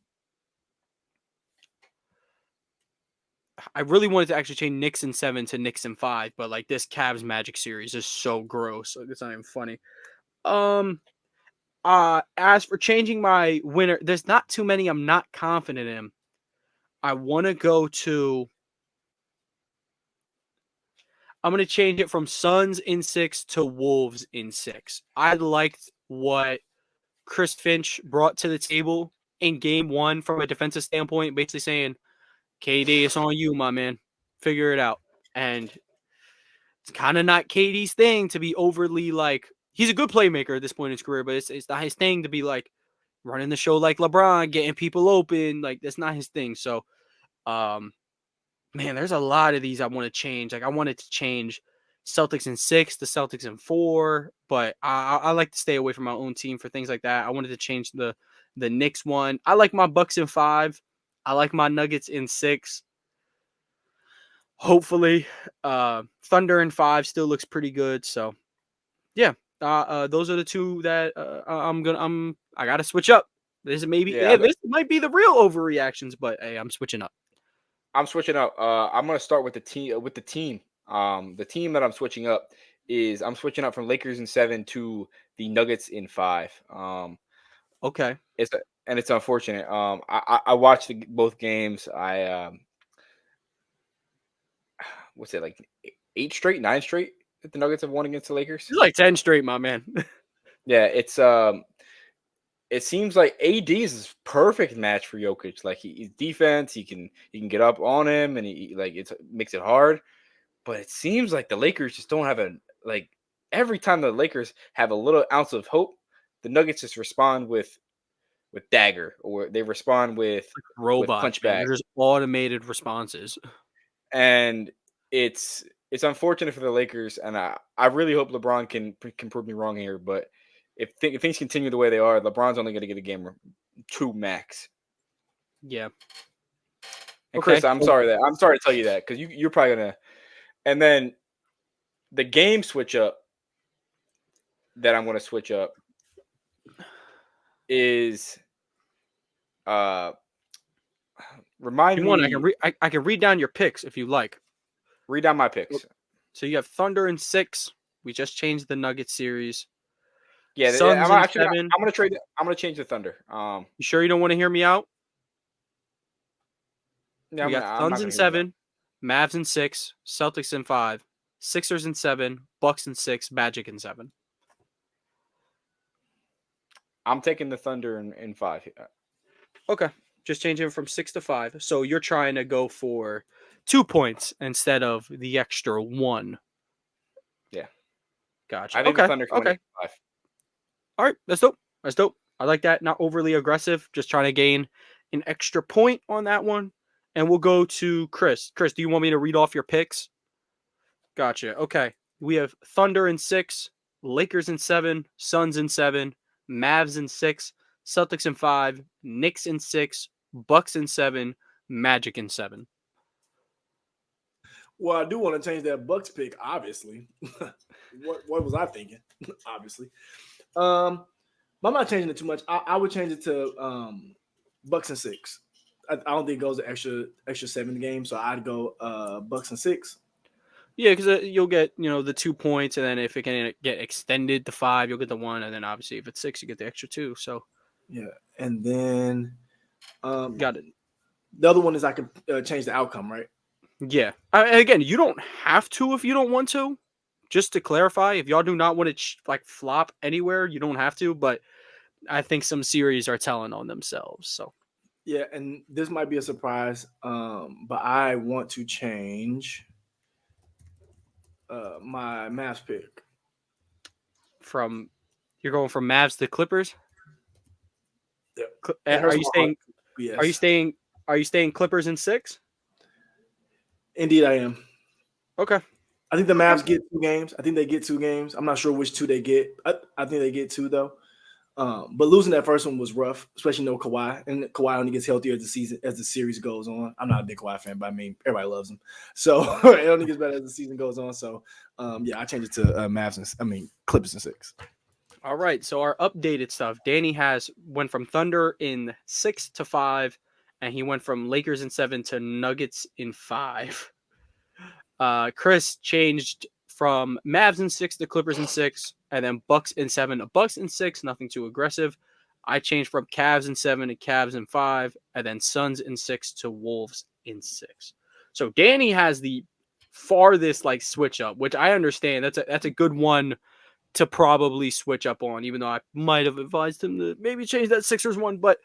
S1: I really wanted to actually change Knicks in 7 to Knicks in 5, but like this Cavs Magic series is so gross. Like, it's not even funny. As for changing my winner, there's not too many I'm not confident in. I want to go to. I'm going to change it from Suns in 6 to Wolves in 6. I liked what Chris Finch brought to the table in game 1 from a defensive standpoint, basically saying, KD, it's on you, my man. Figure it out. And it's kind of not KD's thing to be overly like, he's a good playmaker at this point in his career, but it's not his thing to be like running the show like LeBron, getting people open. Like, that's not his thing. So, man, there's a lot of these I want to change. Like, I wanted to change Celtics in 6 to Celtics in 4, but I like to stay away from my own team for things like that. I wanted to change the Knicks one. I like my Bucks in 5. I like my Nuggets in 6. Hopefully, Thunder in 5 still looks pretty good. So, yeah, those are the two that I gotta switch up. This might be the real overreactions, but hey, I'm switching up.
S2: I'm switching up. I'm gonna start with the team. The team that I'm switching up is I'm switching up from Lakers in 7 to the Nuggets in 5.
S1: Okay.
S2: It's unfortunate. I watched both games. What's it like 8 straight, 9 straight that the Nuggets have won against the Lakers?
S1: It's like 10 straight, my man.
S2: Yeah, it seems like AD is this perfect match for Jokic. Like he's defense, he can get up on him, and he like it makes it hard. But it seems like the Lakers just don't have every time the Lakers have a little ounce of hope, the Nuggets just respond with dagger, or they respond with
S1: robots.
S2: Punch back.
S1: There's automated responses,
S2: and it's unfortunate for the Lakers. And I really hope LeBron can prove me wrong here, but if things continue the way they are, LeBron's only going to get a game or 2 max.
S1: Yeah.
S2: And Chris, I'm sorry to tell you that, because you're probably gonna. And then the game switch up that I'm going to switch up is remind me.
S1: I can read down your picks if you like.
S2: Read down my picks.
S1: So you have Thunder in 6. We just changed the Nuggets series.
S2: Yeah,
S1: Suns
S2: I'm
S1: in 7.
S2: I'm going to change the Thunder.
S1: You sure you don't want to hear me out?
S2: Yeah,
S1: we got Suns in 7, Mavs in 6, Celtics in 5, Sixers in 7, Bucks in 6, Magic in 7.
S2: I'm taking the Thunder in 5.
S1: Okay. Just changing it from 6 to 5. So you're trying to go for 2 points instead of the extra 1.
S2: Yeah.
S1: Gotcha.
S2: I think the Thunder can win 5.
S1: All right. That's dope. I like that. Not overly aggressive. Just trying to gain an extra point on that one. And we'll go to Chris. Chris, do you want me to read off your picks? Gotcha. Okay. We have Thunder in 6, Lakers in 7, Suns in 7, Mavs in 6, Celtics in 5, Knicks in 6, Bucks in 7, Magic in 7.
S3: Well, I do want to change that Bucks pick, obviously. What was I thinking? Obviously. But I'm not changing it too much. I would change it to Bucks in 6. I don't think it goes to extra 7 games, so I'd go Bucks in 6.
S1: Yeah, because you'll get the 2 points, and then if it can get extended to 5, you'll get the 1, and then obviously if it's 6, you get the extra 2. So
S3: yeah, and then
S1: got it.
S3: The other one is I can change the outcome, right?
S1: Yeah. Again, you don't have to if you don't want to. Just to clarify, if y'all do not want to flop anywhere, you don't have to. But I think some series are telling on themselves. So
S3: yeah, and this might be a surprise, but I want to change my Mavs pick.
S1: You're going from Mavs to Clippers?
S3: Yeah.
S1: Are you staying?
S3: Yes.
S1: Are you staying Clippers in 6?
S3: Indeed, I am.
S1: Okay.
S3: I think the Mavs get 2 games. I think they get 2 games. I'm not sure which 2 they get. I think they get 2 though. But losing that first one was rough, especially no Kawhi, and Kawhi only gets healthier as the series goes on. I'm not a big Kawhi fan, but I mean everybody loves him, so it only gets better as the season goes on. So yeah, I changed it to Clippers in 6.
S1: All right, so our updated stuff. Danny went from Thunder in 6 to 5, and he went from Lakers in 7 to Nuggets in 5. Chris changed from Mavs in 6 to Clippers in 6, and then Bucks in 7 to Bucks in 6. Nothing too aggressive. I changed from Cavs in 7 to Cavs in 5, and then Suns in 6 to Wolves in 6. So Danny has the farthest like switch up, which I understand. That's a good one to probably switch up on, even though I might have advised him to maybe change that Sixers one. But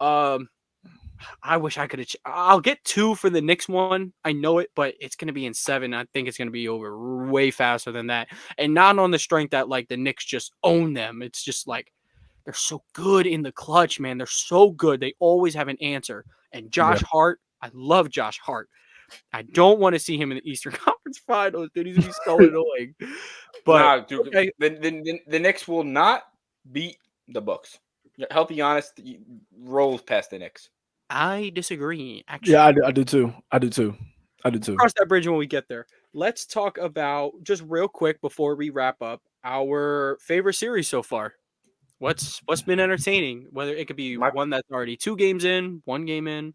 S1: I wish I could have. I'll get 2 for the Knicks one. I know it, but it's going to be in 7. I think it's going to be over way faster than that, and not on the strength that like the Knicks just own them. It's just like they're so good in the clutch, man. They're so good. They always have an answer. And Josh Hart, I love Josh Hart. I don't want to see him in the Eastern Conference Finals, dude. He's gonna be so annoying. But
S2: dude,
S1: okay.
S2: the Knicks will not beat the Bucks. Healthy, honest, rolls past the Knicks.
S1: I disagree. Actually,
S3: Yeah, I do too.
S1: Cross that bridge when we get there. Let's talk about just real quick before we wrap up our favorite series so far. What's been entertaining? Whether it could be one that's already 2 games in, 1 game in.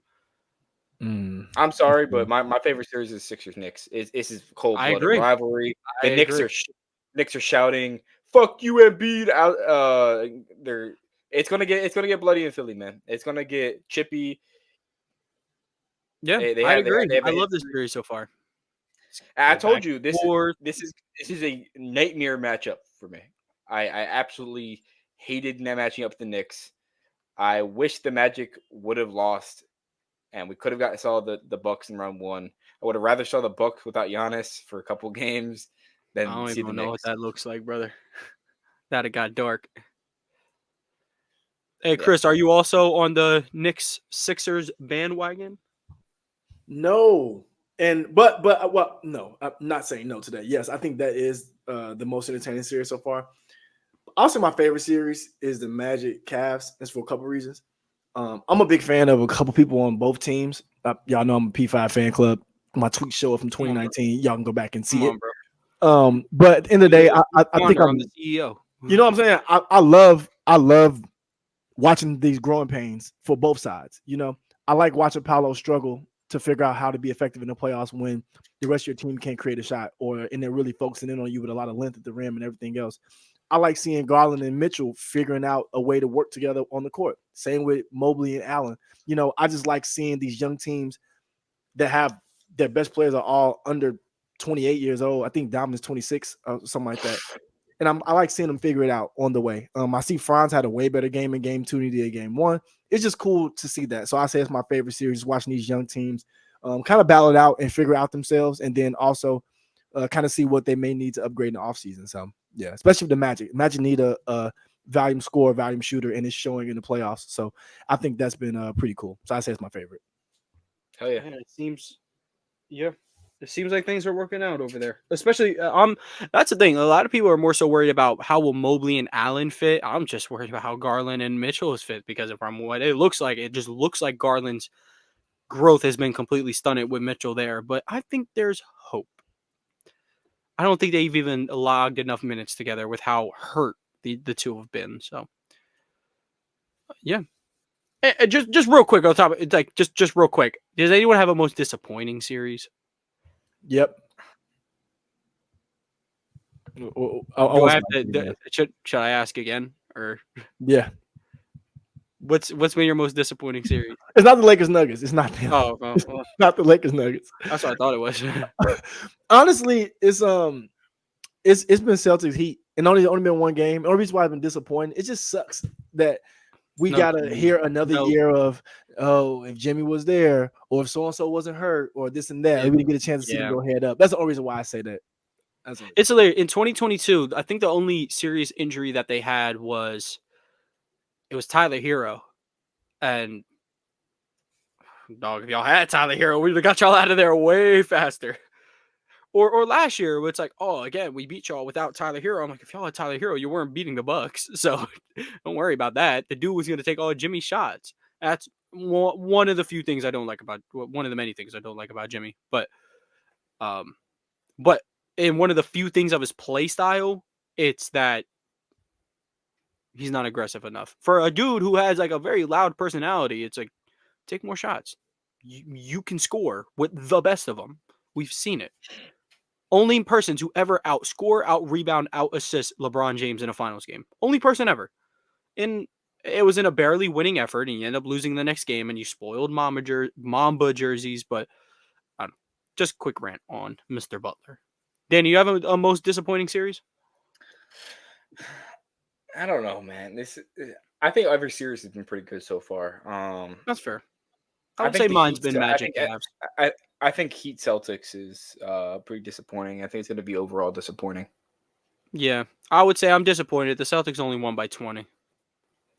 S2: I'm sorry, but my favorite series is Sixers Knicks. It's a cold-blooded rivalry. The Knicks are shouting, "Fuck you, Embiid!" Out. It's gonna get bloody in Philly, man. It's gonna get chippy.
S1: Yeah, I agree. I love this series so far.
S2: I told you this is a nightmare matchup for me. I absolutely hated matching up with the Knicks. I wish the Magic would have lost, and we could have saw the Bucks in round 1. I would have rather saw the Bucks without Giannis for a couple games than
S1: I don't
S2: see
S1: even
S2: the
S1: know
S2: Knicks.
S1: what that looks like, brother. That it got dark. Hey, Chris, are you also on the Knicks Sixers bandwagon?
S3: No. But well, no, I'm not saying no today. Yes, I think that is the most entertaining series so far. Also, my favorite series is the Magic Cavs. That's for a couple reasons. I'm a big fan of a couple people on both teams. Y'all know I'm a P5 fan club. My tweet show from 2019. Y'all can go back and see it. Bro. But at the end of the day, I think I'm
S1: the CEO.
S3: You know what I'm saying? I love watching these growing pains for both sides. You know, I like watching Paolo struggle to figure out how to be effective in the playoffs when the rest of your team can't create a shot, and they're really focusing in on you with a lot of length at the rim and everything else. I like seeing Garland and Mitchell figuring out a way to work together on the court. Same with Mobley and Allen. You know, I just like seeing these young teams that have their best players are all under 28 years old. I think Domin's 26, something like that. And I like seeing them figure it out on the way. I see Franz had a way better game in game 2 than he did game 1. It's just cool to see that. So I say it's my favorite series, watching these young teams kind of battle it out and figure out themselves, and then also kind of see what they may need to upgrade in the offseason. So, yeah, especially with the Magic. Magic need a volume scorer, volume shooter, and it's showing in the playoffs. So I think that's been pretty cool. So I say it's my favorite.
S2: Hell yeah.
S1: Man, it seems like things are working out over there. Especially, that's the thing. A lot of people are more so worried about how will Mobley and Allen fit. I'm just worried about how Garland and Mitchell is fit, because from what it looks like, it just looks like Garland's growth has been completely stunted with Mitchell there. But I think there's hope. I don't think they've even logged enough minutes together with how hurt the two have been. So, yeah. Just real quick on top of it's like just real quick. Does anyone have a most disappointing series?
S3: Yep.
S1: Do I have to? Should I ask again, or
S3: yeah?
S1: What's been your most disappointing series?
S3: It's not the Lakers Nuggets. It's not them.
S1: Oh,
S3: not the Lakers Nuggets.
S1: That's what I thought it was.
S3: Honestly, it's been Celtics Heat, and only been 1 game. The only reason why I've been disappointed, it just sucks that we gotta hear another year of if Jimmy was there, or if so and so wasn't hurt, or this and that. We didn't get a chance to see them go head up. That's the only reason why I say that.
S1: It's hilarious. In 2022, I think the only serious injury that they had was Tyler Hero, and dog, if y'all had Tyler Hero, we'd have got y'all out of there way faster. Or last year, where it's like, oh, again, we beat y'all without Tyler Hero. I'm like, if y'all had Tyler Hero, you weren't beating the Bucks, so don't worry about that. The dude was going to take all of Jimmy's shots. That's one of the few things I don't like about one of the many things I don't like about Jimmy. But in one of the few things of his play style, it's that he's not aggressive enough for a dude who has like a very loud personality. It's like, take more shots. You can score with the best of them. We've seen it. Only persons who ever outscore, out-rebound, out-assist LeBron James in a finals game. Only person ever. And it was in a barely winning effort, and you end up losing the next game, and you spoiled Mamba jerseys, but I don't know. Just quick rant on Mr. Butler. Danny, you have a most disappointing series?
S2: I don't know, man. I think every series has been pretty good so far.
S1: That's fair. I would say mine's been Magic Cavs.
S2: I think Heat Celtics is pretty disappointing. I think it's going to be overall disappointing.
S1: Yeah, I would say I'm disappointed. The Celtics only won by 20.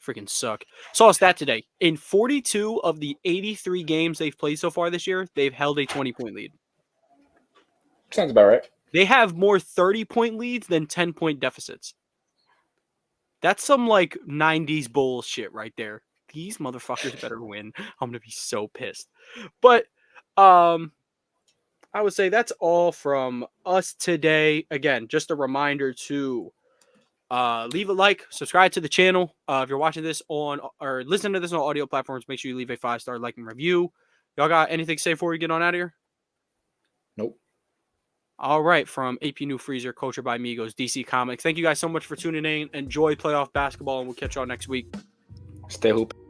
S1: Freaking suck. Saw a stat today. In 42 of the 83 games they've played so far this year, they've held a 20-point lead.
S2: Sounds about right.
S1: They have more 30-point leads than 10-point deficits. That's some like 90s bullshit right there. These motherfuckers better win. I'm gonna be so pissed. But I would say that's all from us today. Again, just a reminder to leave a like, subscribe to the channel. If you're watching this on or listening to this on audio platforms, make sure you leave a 5-star like and review. Y'all got anything to say before we get on out of here?
S2: Nope.
S1: All right, from AP New Freezer, Culture by Migos, DC Comics. Thank you guys so much for tuning in. Enjoy playoff basketball, and we'll catch y'all next week.
S2: Stay hoop.